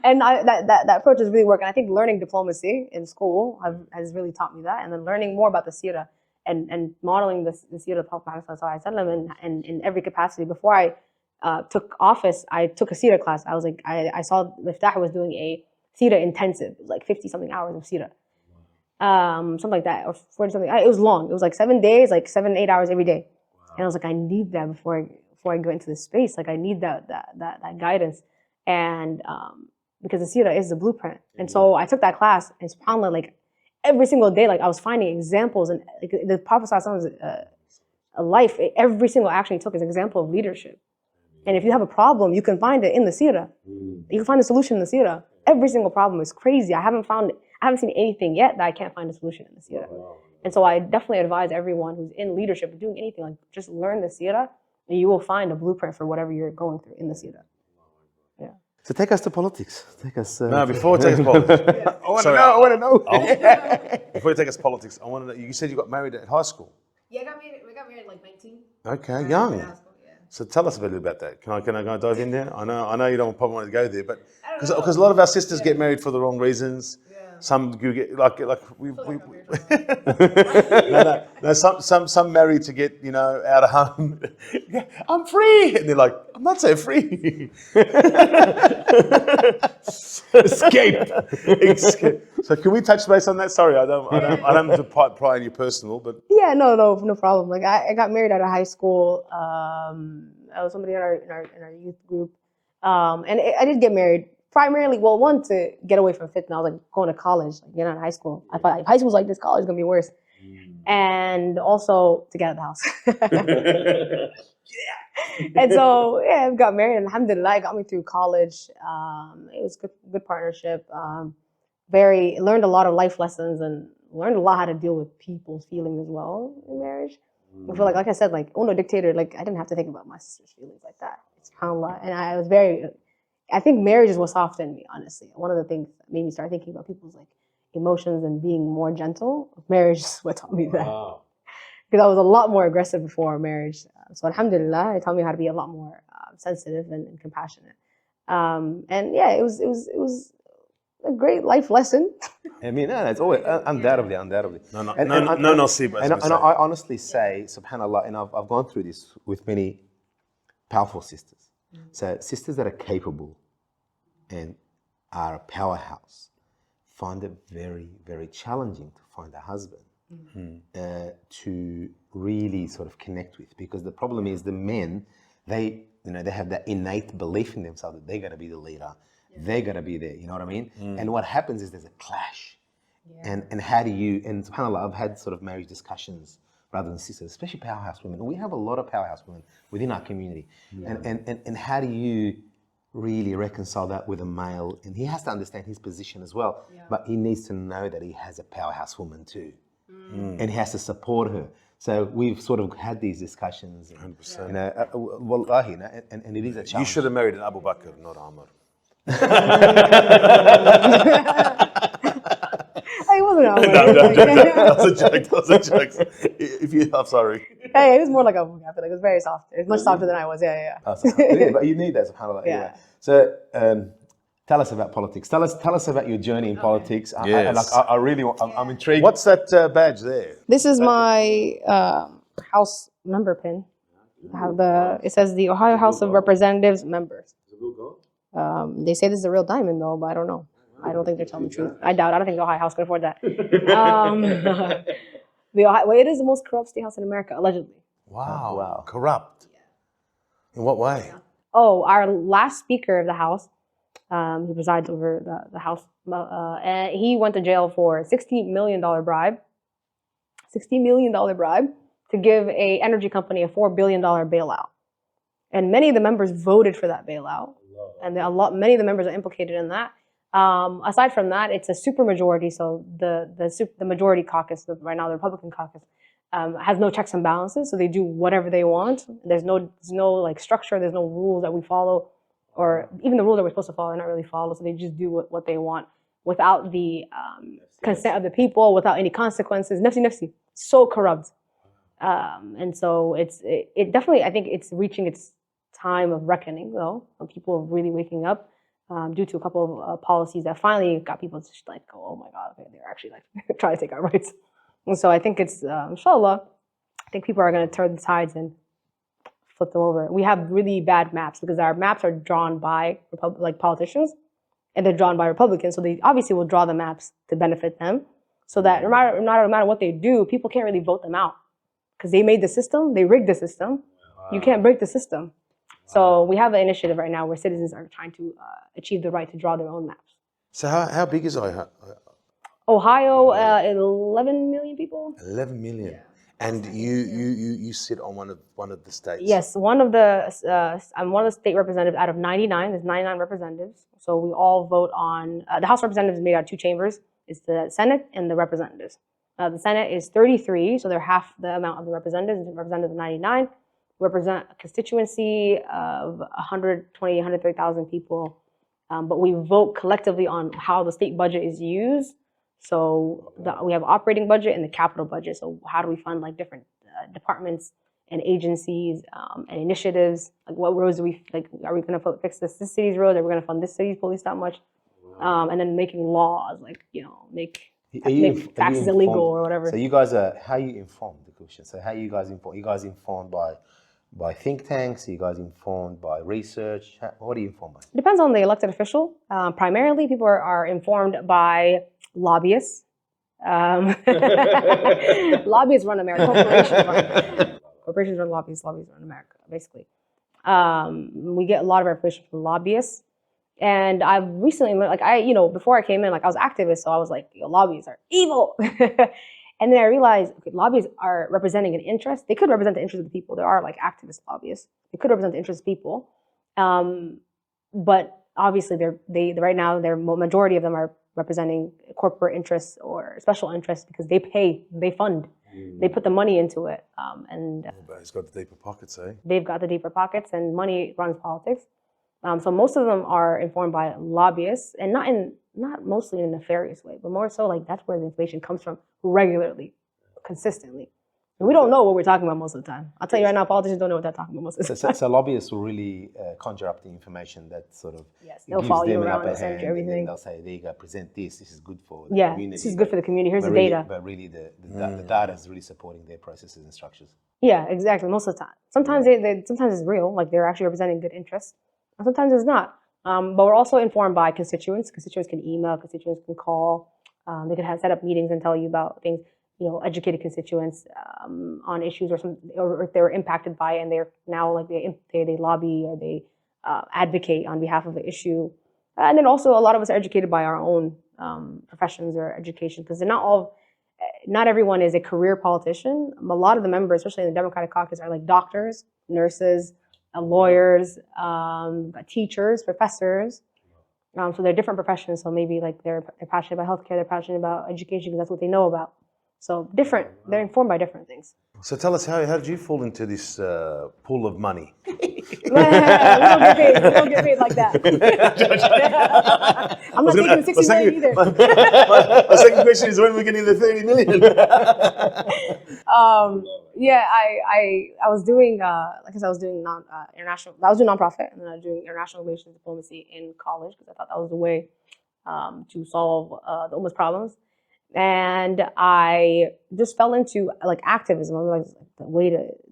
And that approach is really working. I think learning diplomacy in school has really taught me that, and then learning more about the seerah and modeling the seerah of Prophet Muhammad Sallallahu Alaihi Wasallam in every capacity. Before I took office, I took a seerah class. I was like, I saw Miftah was doing a seerah intensive, like 50 something hours of seerah. Something like that, or 40 something. It was long. It was like 7 days, like 7-8 hours every day. And I was like, I need that before I go into this space. Like I need that guidance, and because the seerah is the blueprint. And so I took that class, and subhanAllah, like every single day, like I was finding examples, and like the Prophet Sallallahu Alaihi Wasallam's life, every single action he took is an example of leadership. And if you have a problem, you can find it in the seerah. You can find a solution in the seerah. Every single problem is crazy. I haven't seen anything yet that I can't find a solution in the seerah. And so I definitely advise everyone who's in leadership, doing anything, like just learn the seerah, and you will find a blueprint for whatever you're going through in the seerah. Yeah. So take us to politics. Take us. No, before we take us politics. I want to know. Before you take us politics, I want to know, you said you got married at high school. Yeah, we got married like 19. Okay, young. So tell us a bit about that. Can I go dive in there? I know you don't probably want to go there, but because a lot of our sisters get married for the wrong reasons. Some do get like we no, some marry to get, you know, out of home. I'm free, and they're like, I'm not so free. Escape. So can we touch base on that? Sorry, I don't have to pry on your personal, but Yeah, no problem. Like I got married out of high school. I was somebody in our youth group, and I did get married. Primarily, well, one, to get away from fitna. I was like going to college, like getting out of high school. I thought if high school's like this, college is gonna be worse. And also to get out of the house. And so I got married, and alhamdulillah, it got me through college. It was good partnership. Learned a lot of life lessons, and learned a lot how to deal with people's feelings as well in marriage. I feel like I said, like Uno dictator, like I didn't have to think about my sister's feelings like that. SubhanAllah. And I think marriage is what softened me, honestly. One of the things that made me start thinking about people's like emotions and being more gentle. Marriage is what taught me that. because I was a lot more aggressive before marriage. So alhamdulillah, it taught me how to be a lot more sensitive and compassionate. And yeah, it was a great life lesson. I mean, no, it's always undoubtedly. No nasib, as we And say. I honestly say, subhanallah, and I've gone through this with many powerful sisters. So sisters that are capable and are a powerhouse find it very, very challenging to find a husband to really sort of connect with, because the problem is the men, they have that innate belief in themselves that they're going to be the leader, they're going to be there. You know what I mean? And what happens is there's a clash. And how do you, and subhanAllah, I've had sort of marriage discussions, brothers and sisters, especially powerhouse women. We have a lot of powerhouse women within our community. And how do you really reconcile that with a male? And he has to understand his position as well, but he needs to know that he has a powerhouse woman too. And he has to support her. So we've sort of had these discussions. 100%. You know, wallahi, you know, and it is a challenge. You should have married an Abu Bakr, not Amr. It wasn't Amr. That was a joke. If you, I'm sorry. Hey, it was more like a, I feel like it was very soft. It was much softer than I was. Yeah. Yeah, but you need that, subhanAllah. Yeah. Anyway. So tell us about politics. Tell us about your journey in politics. Yes. I really want, I'm intrigued. What's that badge there? This is my House member pin. It says the Ohio House of Representatives members. They say this is a real diamond though, but I don't know. I don't think they're telling the truth. I doubt. I don't think the Ohio House can afford that. It is the most corrupt state house in America, allegedly. Wow. Corrupt. In what way? Oh, our last Speaker of the House, he presides over the House, and he went to jail for a $60 million bribe. $60 million bribe to give a energy company a $4 billion bailout. And many of the members voted for that bailout. And many of the members are implicated in that. Aside from that, it's a supermajority. So the majority caucus, right now the Republican caucus, has no checks and balances. So they do whatever they want. There's no like structure. There's no rules that we follow, or even the rules that we're supposed to follow, they're not really followed. So they just do what they want without the consent of the people, without any consequences. Nafsi, so corrupt. And so it definitely, I think it's reaching its time of reckoning, though, of people really waking up due to a couple of policies that finally got people to just like go, oh my God, okay, they're actually like trying to take our rights. And so I think it's, inshallah, I think people are going to turn the tides and flip them over. We have really bad maps because our maps are drawn by politicians, and they're drawn by Republicans. So they obviously will draw the maps to benefit them, so that no matter what they do, people can't really vote them out because they made the system, they rigged the system. You can't break the system. So we have an initiative right now where citizens are trying to achieve the right to draw their own maps. So how big is Ohio? Ohio, 11 million people. 11 million. And you sit on one of the states. Yes, I'm one of the state representatives out of 99. There's 99 representatives. So we all vote on the House of Representatives is made out of two chambers. It's the Senate and the Representatives. The Senate is 33, so they're half the amount of the representatives. The representatives 99 represent a constituency of 130,000 people. But we vote collectively on how the state budget is used. So we have operating budget and the capital budget. So how do we fund like different departments and agencies and initiatives? Like what roads do we like? Are we going to fix this city's road? Are we going to fund this city's police that much? And then making laws like make taxes illegal or whatever. So you guys are, how you informed, the question. So how you guys informed? You guys informed by think tanks? Are you guys informed by research? What are you informed by? It depends on the elected official. Primarily, people are informed by lobbyists. Lobbyists run America. Corporations run lobbyists. Lobbyists run America, basically. We get a lot of our information from lobbyists. And I've recently learned, before I came in, I was activist, so I was like, lobbyists are evil. And then I realized, lobbyists are representing an interest. They could represent the interest of the people. There are activist lobbyists. They could represent the interest of people. But obviously, right now, the majority of them are representing corporate interests or special interests because they fund, they put the money into it. But it's got the deeper pockets, eh? They've got the deeper pockets, and money runs politics. So most of them are informed by lobbyists, and not mostly in a nefarious way, but more so that's where the information comes from regularly, consistently. And we don't know what we're talking about most of the time. I'll tell you right now, politicians don't know what they're talking about most of the time. So lobbyists will really conjure up the information that sort of Yes, they'll gives follow you them an around, upper they'll send you hand, and then everything. they'll say, there you go, present this, this is good for the Yeah, community. this is good for the community. Here's the really, data. But really the data is really supporting their processes and structures. Yeah, exactly. Most of the time. Sometimes sometimes it's real, like they're actually representing good interests. And sometimes it's not. But we're also informed by constituents. Constituents can email, constituents can call. They can set up meetings and tell you about things. Educated constituents on issues or if they were impacted by it and they're now like they lobby or they advocate on behalf of the issue. And then also a lot of us are educated by our own professions or education because not everyone is a career politician. A lot of the members, especially in the Democratic caucus, are like doctors, nurses, lawyers, teachers, professors. So they're different professions. So maybe like they're passionate about healthcare, they're passionate about education because that's what they know about. So different, they're informed by different things. So tell us, how did you fall into this pool of money? We don't get paid like that. I'm not taking the 60 million either. My second question is, when are we getting the 30 million? Yeah, I was doing, like I said, I was doing international, I was doing nonprofit, and then I was doing international relations diplomacy in college because I thought that was the way to solve the Ummah's problems. And I just fell into like activism. I was like, the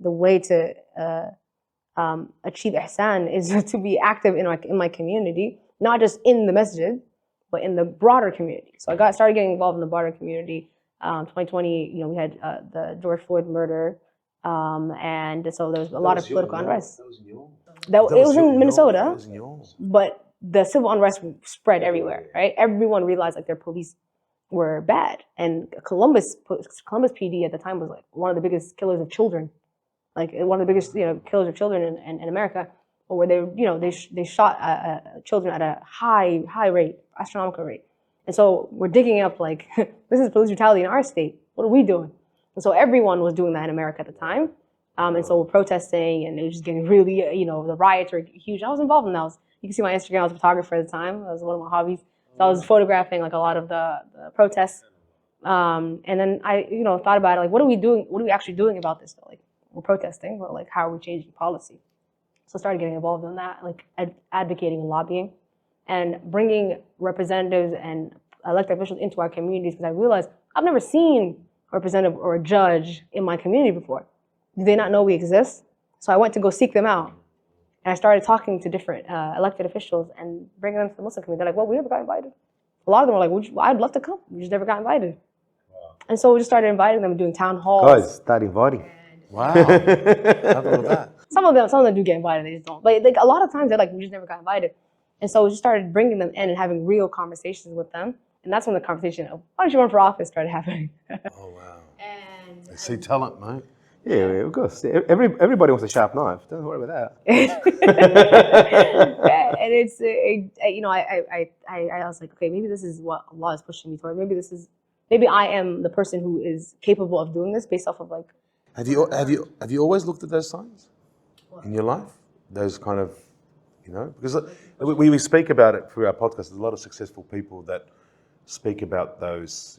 way to achieve ihsan is to be active in my community, not just in the masjid, but in the broader community. So I started getting involved in the broader community. 2020, we had the George Floyd murder, and so there was a lot of political unrest. It was in Minnesota, but the civil unrest spread everywhere. Right, everyone realized like their police were bad, and Columbus PD at the time was like one of the biggest killers of children, like one of the biggest killers of children in America, where they shot children at a high rate, astronomical rate. And so we're digging up like this is police brutality in our state. What are we doing? And so everyone was doing that in America at the time, and so we're protesting, and it was just getting really the riots were huge. I was involved in those. You can see my Instagram. I was a photographer at the time. That was one of my hobbies. So I was photographing like a lot of the protests, and then I thought about it, like what are we doing? What are we actually doing about this? Like we're protesting, but like how are we changing policy? So I started getting involved in that, like advocating and lobbying, and bringing representatives and elected officials into our communities because I realized I've never seen a representative or a judge in my community before. Do they not know we exist? So I went to go seek them out. And I started talking to different elected officials and bringing them to the Muslim community. They're like, well, we never got invited. A lot of them were like, I'd love to come. We just never got invited. Wow. And so we just started inviting them, doing town halls. Guys, start inviting. Wow. How about that? Some of them do get invited. They just don't. But like, a lot of times they're like, we just never got invited. And so we just started bringing them in and having real conversations with them. And that's when the conversation of, why don't you run for office started happening. Oh, wow. They see talent, mate. Yeah, of course. Everybody wants a sharp knife. Don't worry about that. Yeah, and it's I was like, okay, maybe this is what Allah is pushing me toward. Maybe I am the person who is capable of doing this based off of like. Have you always looked at those signs in your life? Those kind of, because we speak about it through our podcast. There's a lot of successful people that speak about those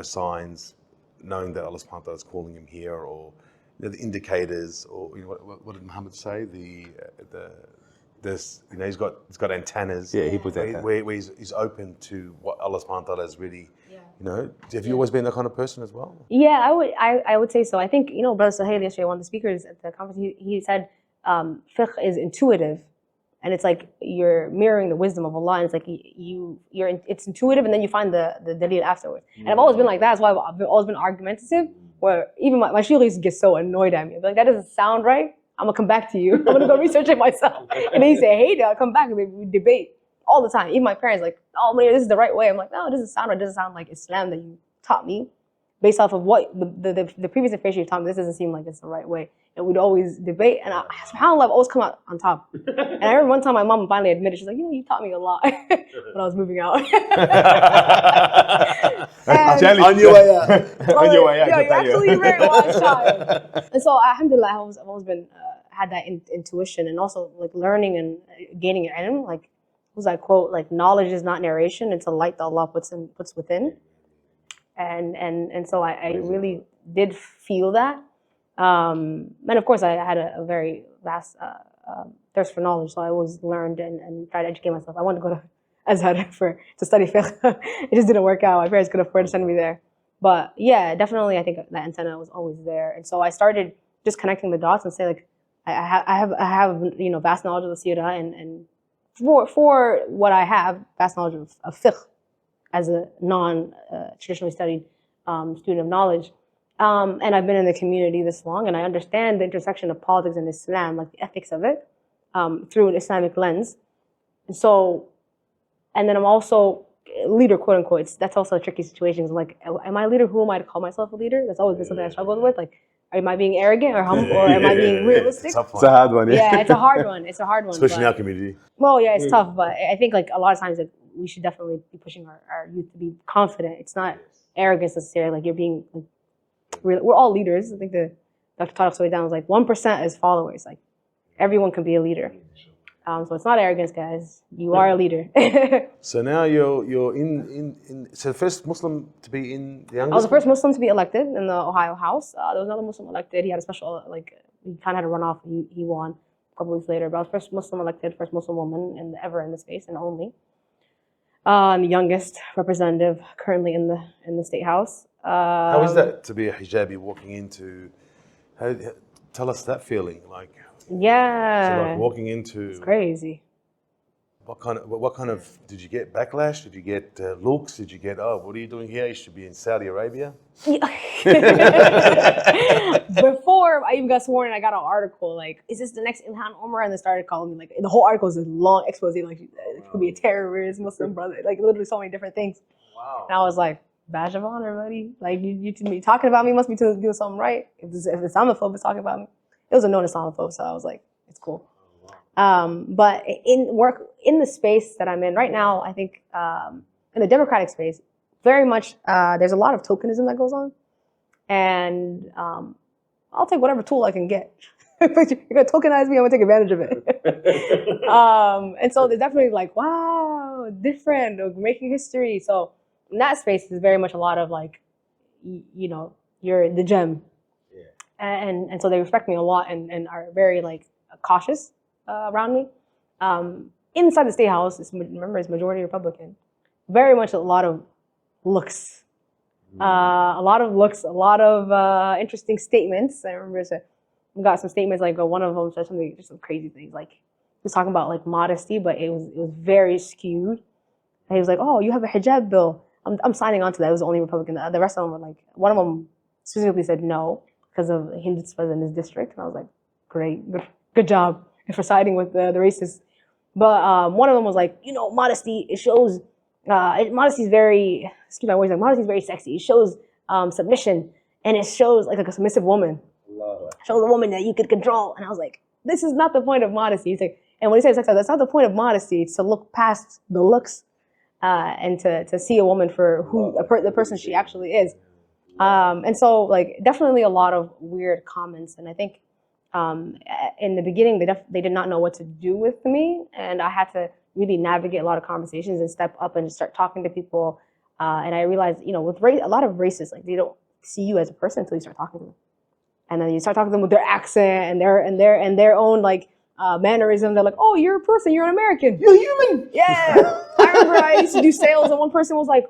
signs, knowing that Allah subhanahu wa ta'ala is calling him here, or the indicators, or what did Muhammad say? He's got antennas. Yeah, he put that. Where he's open to what Allah subhanahu wa ta'ala is really. Have you always been that kind of person as well? Yeah, I would say so. I think Brother Sahel yesterday, one of the speakers at the conference, he said fiqh is intuitive, and it's like you're mirroring the wisdom of Allah, and it's like it's intuitive, and then you find the dalil afterwards. And I've always been like that. That's why I've always been argumentative. Where even my sheikh used to get so annoyed at me. Like, that doesn't sound right. I'm gonna come back to you. I'm gonna go research it myself. And then he say, hey, I'll come back, and we debate all the time. Even my parents like, oh man, this is the right way. I'm like, no, it doesn't sound right. It doesn't sound like Islam that you taught me. Based off of what the previous information you taught me, this doesn't seem like it's the right way. And we'd always debate, and subhanAllah, I've always come out on top. And I remember one time my mom finally admitted, she's like, you taught me a lot when I was moving out. On your way out. On your way out. You're actually a very wise child. And so, alhamdulillah, I've always been had that intuition, and also like learning and gaining ilm. Like, what was that quote? Like, knowledge is not narration; it's a light that Allah puts within. And so I really did feel that. And of course, I had a very vast thirst for knowledge, so I always learned and tried to educate myself. I wanted to go to Azhar to study fiqh. It just didn't work out. My parents could afford to send me there. But yeah, definitely, I think that antenna was always there. And so I started just connecting the dots and say, like, I have vast knowledge of the seerah, and for what I have, vast knowledge of fiqh as a non-traditionally studied student of knowledge. And I've been in the community this long, and I understand the intersection of politics and Islam, like the ethics of it, through an Islamic lens. And so, and then I'm also a leader, quote unquote. That's also a tricky situation. I'm like, am I a leader? Who am I to call myself a leader? That's always been something I struggled with. Like, am I being arrogant or humble, or am I being realistic? It's a hard one. Yeah, it's a hard one. It's a hard one. Especially in our community. Well, yeah, it's tough, but I think like a lot of times that we should definitely be pushing our youth to be confident. It's not arrogance necessarily. Like you're being like, we're all leaders. I think the Dr. Tariq Sowedan was like 1% is followers. Like everyone can be a leader. So it's not arrogance, guys. You are a leader. So now you're in so the first Muslim to be in the youngest. I was the first Muslim to be elected in the Ohio House. There was another Muslim elected. He had a special, like, he kind of had a runoff. He won a couple weeks later. But I was first Muslim elected, first Muslim woman ever in the space, and only. I'm the youngest representative currently in the State House. How is that to be a hijabi walking into? Tell us that feeling, like. Yeah. So like walking into. It's crazy. What kind of did you get backlash? Did you get looks? Did you get, oh, what are you doing here? You should be in Saudi Arabia. Before I even got sworn in, I got an article like, is this the next Ilhan Omar? And they started calling me like, the whole article is a long expose, like it could be a terrorist, Muslim brother, like literally so many different things. Wow. And I was like, badge of honor, buddy. Like you to me talking about me must be doing something right. If Islamophobe is talking about me, it was a known Islamophobe, so I was like, it's cool. But in the space that I'm in right now, I think in the Democratic space, very much there's a lot of tokenism that goes on, and I'll take whatever tool I can get. If you're gonna tokenize me, I'm gonna take advantage of it. And so they're definitely like, wow, different, making history. So in that space is very much a lot of like, you're the gem, and so they respect me a lot and are very like cautious around me. Inside the State House, remember, it's majority Republican. Very much a lot of looks. A lot of interesting statements. I remember we got some statements like one of them said something, just some crazy things. Like he was talking about like modesty, but it was very skewed. And he was like, "Oh, you have a hijab bill. I'm signing on to that." It was the only Republican. The rest of them were like, one of them specifically said no because of Hindutva in his district, and I was like, "Great, good job for siding with the racists." But one of them was like, modesty. It shows. Modesty is very. Excuse my words. Like modesty is very sexy. It shows submission, and it shows like a submissive woman. It shows a woman that you could control. And I was like, this is not the point of modesty. He's like, and when he said sex, that's not the point of modesty. It's to look past the looks, and to see a woman for who the person she actually is. And so like definitely a lot of weird comments, and I think. In the beginning, they did not know what to do with me, and I had to really navigate a lot of conversations and step up and start talking to people. And I realized, with a lot of racists, like they don't see you as a person until you start talking to them, and then you start talking to them with their accent and their own like mannerism. They're like, "Oh, you're a person. You're an American. You're human." Yeah. I remember I used to do sales, and one person was like,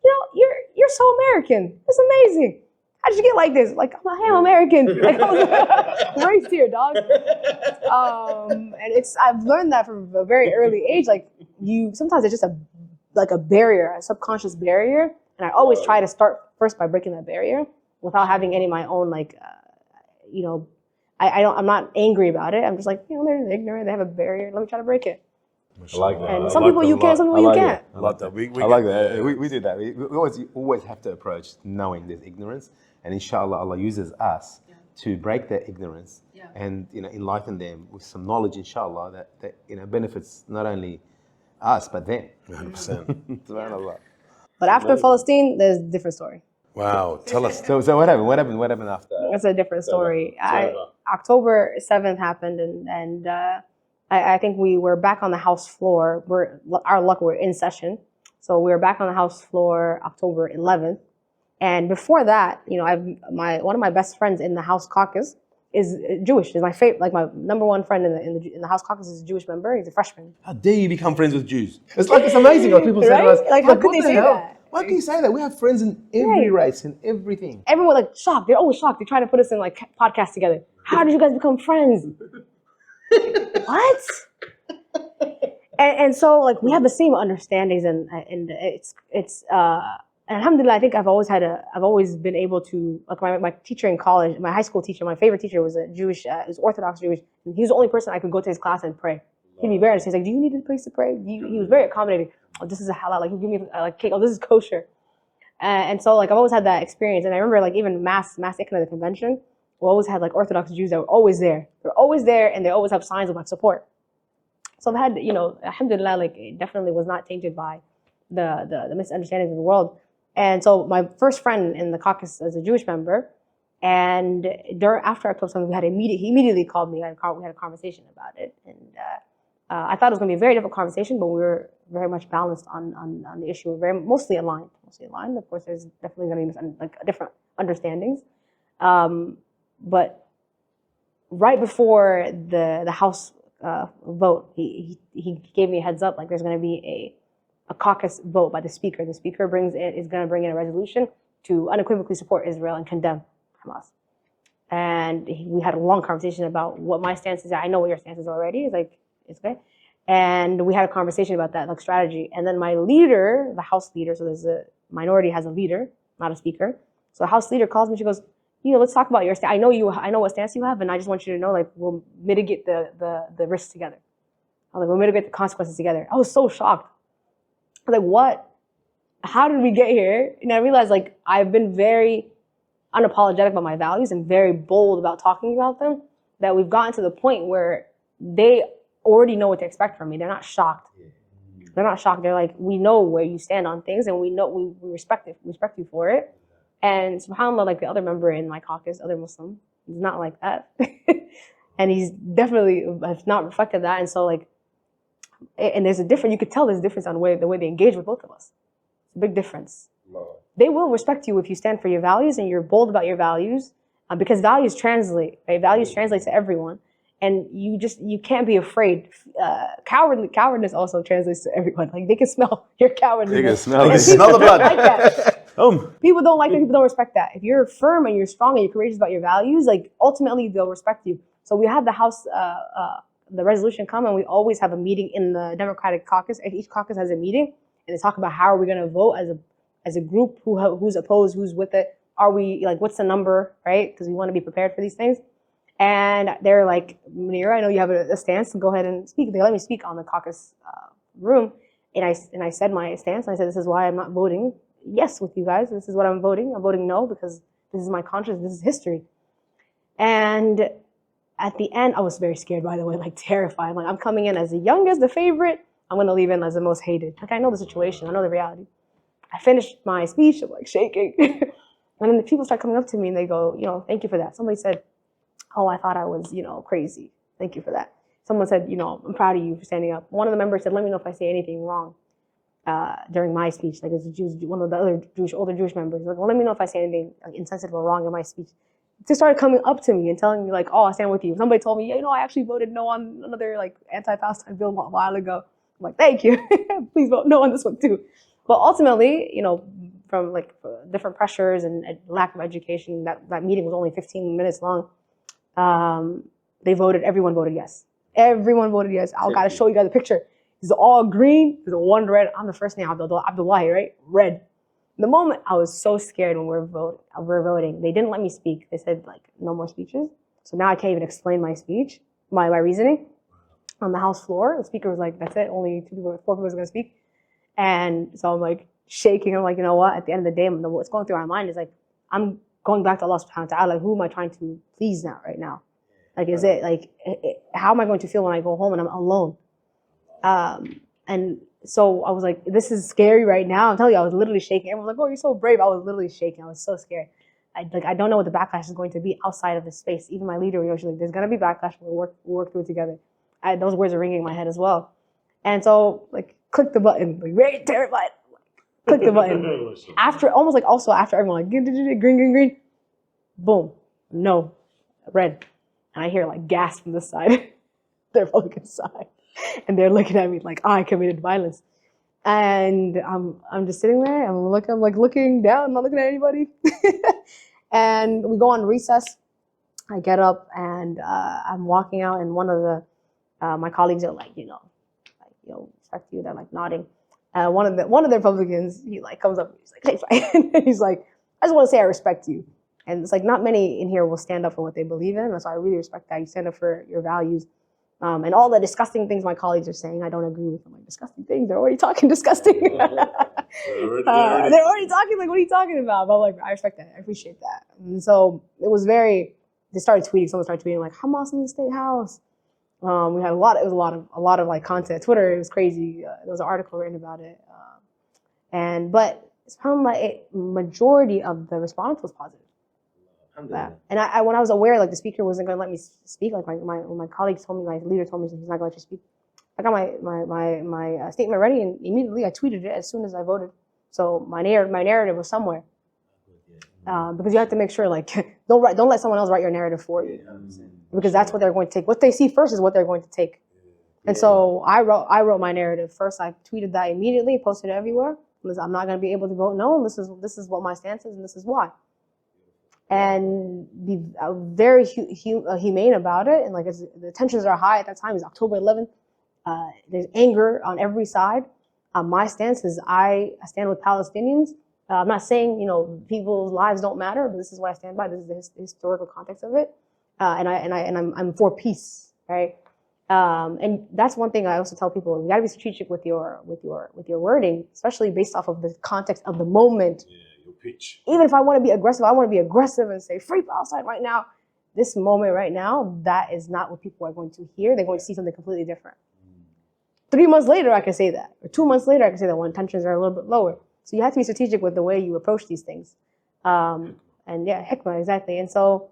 "You're so American. It's amazing. How did you get like this?" Like, I'm American. Like, I was raised here, dog. And I've learned that from a very early age. Like, sometimes it's just a barrier, a subconscious barrier. And I always try to start first by breaking that barrier without having any of my own, like, I'm not angry about it. I'm just like, they're ignorant. They have a barrier. Let me try to break it. I like that. And some people you can, some people you can't. I like that. I like that. We do that. We always have to approach knowing there's ignorance, and inshallah, Allah uses us to break that ignorance and enlighten them with some knowledge, inshallah, that benefits not only us but them. 100%. Subhanallah. But after Palestine, there's a different story. Wow. Tell us. So what happened? What happened after? That's a different story. October 7th happened, and I think we were back on the House floor. Our luck, we're in session. So we were back on the House floor October 11th. And before that, one of my best friends in the House Caucus is Jewish. Is my favorite, like my number one friend in the House Caucus is a Jewish member. He's a freshman. How dare you become friends with Jews? It's like, it's amazing what people say to Right? us. Like, how could what they the say hell? that? Why can you say that? We have friends in every Right. race, in everything. Everyone like shocked. They're always shocked. They try to put us in like podcasts together. How did you guys become friends? What? And so like we have the same understandings, and and alhamdulillah, I think I've always been able to, like my teacher in college, my high school teacher, my favorite teacher was a Jewish, was Orthodox Jewish. And he was the only person I could go to his class and pray. He'd be very nice. He's like, do you need a place to pray? He was very accommodating. Oh, this is a halal. Like, he'd give me like cake. Oh, this is kosher. And so like I've always had that experience. And I remember like even mass Ikna, the convention, we always had like Orthodox Jews that were always there. They're always there, and they always have signs of like support. So I've had, alhamdulillah, like it definitely was not tainted by the misunderstandings of the world. And so my first friend in the caucus is a Jewish member, and after I told something, he immediately called me. We had a conversation about it, and I thought it was going to be a very difficult conversation, but we were very much balanced on the issue. We're mostly aligned. Of course, there's definitely going to be different understandings, but right before the House vote, he gave me a heads up, like there's going to be a caucus vote by the speaker. The speaker is going to bring in a resolution to unequivocally support Israel and condemn Hamas. And we had a long conversation about what my stance is. I know what your stance is already. It's okay. And we had a conversation about that, like strategy. And then my leader, the House leader, so there's a minority has a leader, not a speaker. So the House leader calls me. She goes, let's talk about your stance. I know what stance you have, and I just want you to know, like, we'll mitigate the risks together. I was like, we'll mitigate the consequences together. I was so shocked. I was like, what? How did we get here? And I realized, like, I've been very unapologetic about my values and very bold about talking about them, that we've gotten to the point where they already know what to expect from me. They're not shocked. They're not shocked. They're like, we know where you stand on things, and we know we respect it. We respect you for it. And subhanAllah, like the other member in my caucus, other Muslim, is not like that. And he's definitely has not reflected that. And so like, and there's a difference, you could tell there's a difference on the way they engage with both of us. It's a big difference. No. They will respect you if you stand for your values and you're bold about your values, because values translate, right? Values translate to everyone. And you can't be afraid. Cowardness also translates to everyone. Like they can smell your cowardness. They can smell it. Smell the blood. Like that. People don't like that. People don't respect that. If you're firm and you're strong and you're courageous about your values, like ultimately they'll respect you. So we had the House, the resolution come, and we always have a meeting in the Democratic caucus. Each caucus has a meeting, and they talk about how are we going to vote as a group, who's opposed, who's with it. Are we like, what's the number, right? Because we want to be prepared for these things. And they're like, Munira, I know you have a stance, so go ahead and speak. They let me speak on the caucus room, and I said my stance. I said, this is why I'm not voting yes with you guys. This is what I'm voting. I'm voting no because this is my conscience. This is history. And at the end, I was very scared, by the way, like terrified. Like I'm coming in as the youngest, the favorite. I'm going to leave in as the most hated. Like I know the situation. I know the reality. I finished my speech. I'm like shaking. And then the people start coming up to me and they go, thank you for that. Somebody said, oh, I thought I was, crazy. Thank you for that. Someone said, I'm proud of you for standing up. One of the members said, let me know if I say anything wrong during my speech. Like it's one of the other older Jewish members. Like, well, let me know if I say anything like, insensitive or wrong in my speech. They started coming up to me and telling me like, oh, I stand with you. Somebody told me, I actually voted no on another like anti-Palestine bill a while ago. I'm like, thank you. Please vote no on this one too. But ultimately, from like different pressures and lack of education, that meeting was only 15 minutes long. Everyone voted yes. Everyone voted yes. I gotta show you guys a picture. It's all green, there's one red. I'm the first name, Abdullahi, right? Red. The moment I was so scared when we were voting, they didn't let me speak. They said like, no more speeches. So now I can't even explain my speech, my reasoning on the House floor. The speaker was like, that's it, only 4 people are gonna speak. And so I'm like shaking. I'm like, you know what? At the end of the day, what's going through our mind is like, I'm going back to Allah subhanahu wa ta'ala, like, who am I trying to please now, right now? Like, is it like, how am I going to feel when I go home and I'm alone? And so I was like, this is scary right now. I'm telling you, I was literally shaking. Everyone was like, oh, you're so brave. I was literally shaking. I was so scared. I don't know what the backlash is going to be outside of this space. Even my leader, she's like, there's going to be backlash. We'll work through it together. Those words are ringing in my head as well. And so, like, click the button, like, very terrified. Click the button. After, almost like also after everyone like, green, green, green, boom, no, red. And I hear like gas from the side, the Republican side. And they're looking at me like I committed violence. And I'm just sitting there, I'm like looking down, not looking at anybody. And we go on recess. I get up and I'm walking out, and one of the my colleagues are like, respect you. They're like nodding. One of the Republicans, he like comes up, he's like, hey, he's like, I just want to say I respect you. And it's like not many in here will stand up for what they believe in. And so I really respect that. You stand up for your values. And all the disgusting things my colleagues are saying, I don't agree with. I'm like, disgusting things? They're already talking disgusting. They're already talking like, what are you talking about? But I'm like, I respect that. I appreciate that. And so it was they started tweeting. Someone started tweeting like, Hamas in the State House. We had a lot of like content. Twitter, it was crazy. There was an article written about it. But it's found like a majority of the response was positive. Yeah. And I when I was aware like the speaker wasn't going to let me speak, like my colleagues told me, my leader told me he's not going to let you speak. I got my statement ready, and immediately I tweeted it as soon as I voted. So my narrative was somewhere. Because you have to make sure like don't let someone else write your narrative for you, because that's what they're going to take. What they see first is what they're going to take. And so I wrote my narrative first. I tweeted that immediately, posted it everywhere. I'm not going to be able to vote no. This is what my stance is, and this is why. And be very humane about it. And like the tensions are high at that time. It's October 11th. There's anger on every side. My stance is I stand with Palestinians. I'm not saying people's lives don't matter, but this is what I stand by. This is the historical context of it. And I'm for peace, right? And that's one thing I also tell people: you got to be strategic with your wording, especially based off of the context of the moment. Yeah, your pitch. Even if I want to be aggressive, I want to be aggressive and say free Palestine right now. This moment right now, that is not what people are going to hear. They're going to see something completely different. 3 months later, I can say that, or 2 months later, I can say that when tensions are a little bit lower. So you have to be strategic with the way you approach these things. And yeah, hikmah, exactly. And so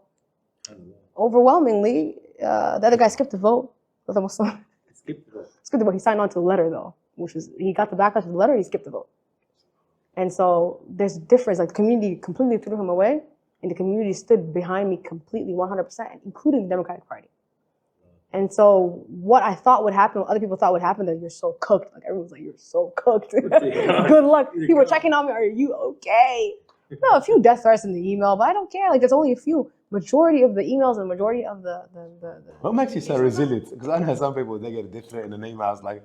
overwhelmingly, the other guy skipped the vote. The Muslim skipped the vote. He signed on to the letter though, which was, he got the backlash of the letter, he skipped the vote. And so there's a difference, like the community completely threw him away, and the community stood behind me completely 100%, including the Democratic Party. And so what I thought would happen, what other people thought would happen, that you're so cooked. Like everyone's like, you're so cooked. Good luck. People were checking on me, are you okay? No, a few death threats in the email, but I don't care. Like there's only a few. Majority of the emails and majority of the What makes you so resilient? Because I know some people, they get a death threat in an email. I was like,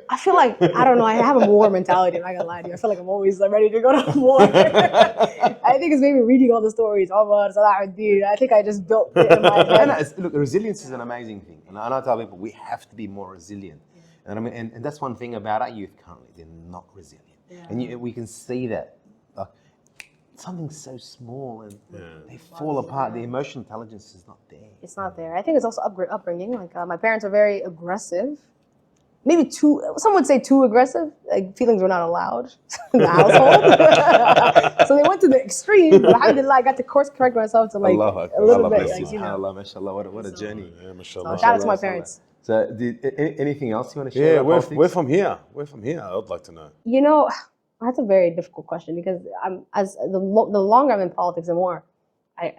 I feel like, I don't know, I have a war mentality. I'm not gonna lie to you. I feel like I'm always ready to go to war. I think it's maybe reading all the stories. Omar, Salahuddin. I think I just built it in my head. Look, resilience is an amazing thing. And I tell people, we have to be more resilient. And I mean, and that's one thing about our youth currently. They're not resilient. Yeah. And we can see that. Like, something so small and they fall apart. The emotional intelligence is not there. It's not there. I think it's also upbringing. Like my parents are very aggressive. Maybe some would say too aggressive. Like feelings were not allowed in the household. So they went to the extreme. But alhamdulillah, I got to course correct myself to like a little bit. Like, SubhanAllah, mashallah, what a journey. Yeah, mashallah. So shout out to my parents. So anything else you want to share? Yeah, we're from here. We're from here. I'd like to know. That's a very difficult question, because the longer I'm in politics, the more I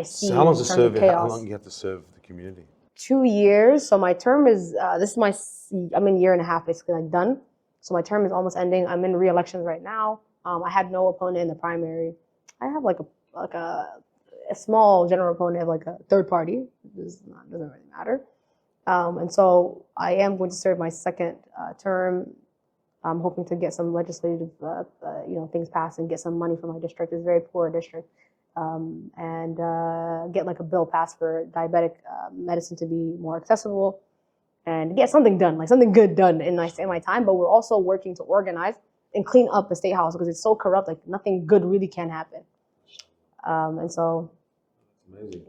see. So how long does it serve? Chaos. How long do you have to serve the community? 2 years. So my term is I'm in year and a half basically, like done. So my term is almost ending. I'm in re-elections right now. I had no opponent in the primary. I have like a small general opponent, like a third party. Doesn't really matter. And so I am going to serve my second term. I'm hoping to get some legislative, things passed and get some money from my district. It's a very poor district, and get like a bill passed for diabetic medicine to be more accessible, and get something done, like something good done in my time. But we're also working to organize and clean up the state house, because it's so corrupt. Like nothing good really can happen. And so,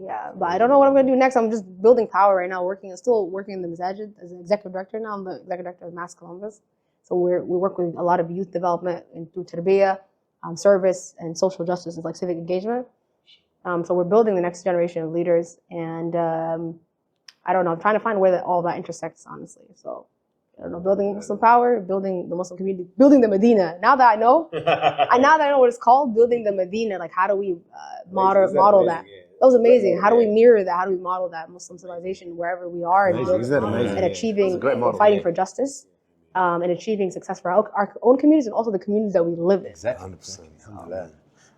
yeah. But I don't know what I'm gonna do next. I'm just building power right now. Still working in the Masajid as an executive director now. I'm the executive director of Mass Columbus. So we work with a lot of youth development and through tarbiyah, service, and social justice, and like civic engagement. So we're building the next generation of leaders, and I don't know. I'm trying to find where all that intersects, honestly. So I don't know, building Muslim power, building the Muslim community, building the Medina. Now that I know, now that I know what it's called, building the Medina, like how do we model that? That was amazing. How do we mirror that? How do we model that Muslim civilization wherever we are and, Amazing. Isn't that amazing? and It's achieving a great and model, fighting yeah. for justice and achieving success for our own communities and also the communities that we live in. Exactly. 100%. Alhamdulillah.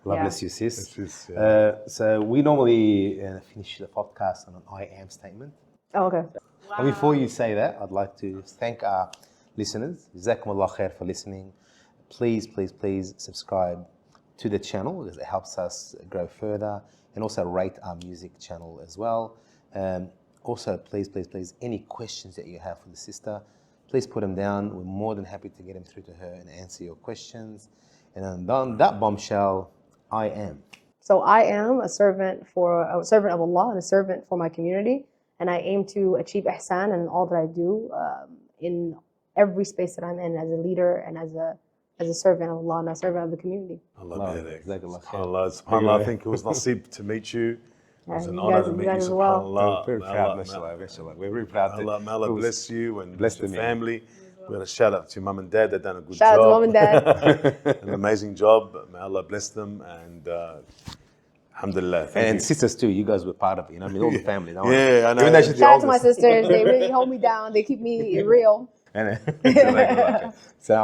God Yeah. bless you, sis. Sis, yeah. So we normally finish the podcast on an I am statement. Oh, okay. And before you say that, I'd like to thank our listeners. Jazakumullah khair for listening. Please, please, please subscribe to the channel because it helps us grow further, and also rate our music channel as well. Also, please, please, please, any questions that you have for the sister, please put them down. We're more than happy to get them through to her and answer your questions. And on that bombshell, I am. So I am a servant of Allah and a servant for my community, and I aim to achieve ihsan in all that I do in every space that I'm in as a leader and as a servant of Allah and a servant of the community. Allah Allah, barik. Jazakallah khair. SubhanAllah, SubhanAllah. I think it was nasib to meet you. It was an You honor guys- to you meet you, guys as well. SubhanAllah. We're very May proud, Allah- mashallah, mashallah. We're very proud. May Allah bless you and Bless bless your them, yeah. family. We're going to shout out to mum and dad. They've done a good Shout job. out to mom and dad. An amazing job. May Allah bless them. And alhamdulillah. Thank And you. sisters too, you guys were part of it, you know, I mean, all the family. Don't worry. Yeah, I know. Even though she's the Shout out to my oldest. sisters. They really hold me down. They keep me real. Assalamu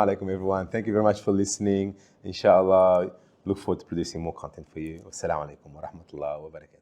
alaikum, everyone. Thank you very much for listening. Inshallah, look forward to producing more content for you. Wassalamu alaikum wa rahmatullahi wa barakatuh.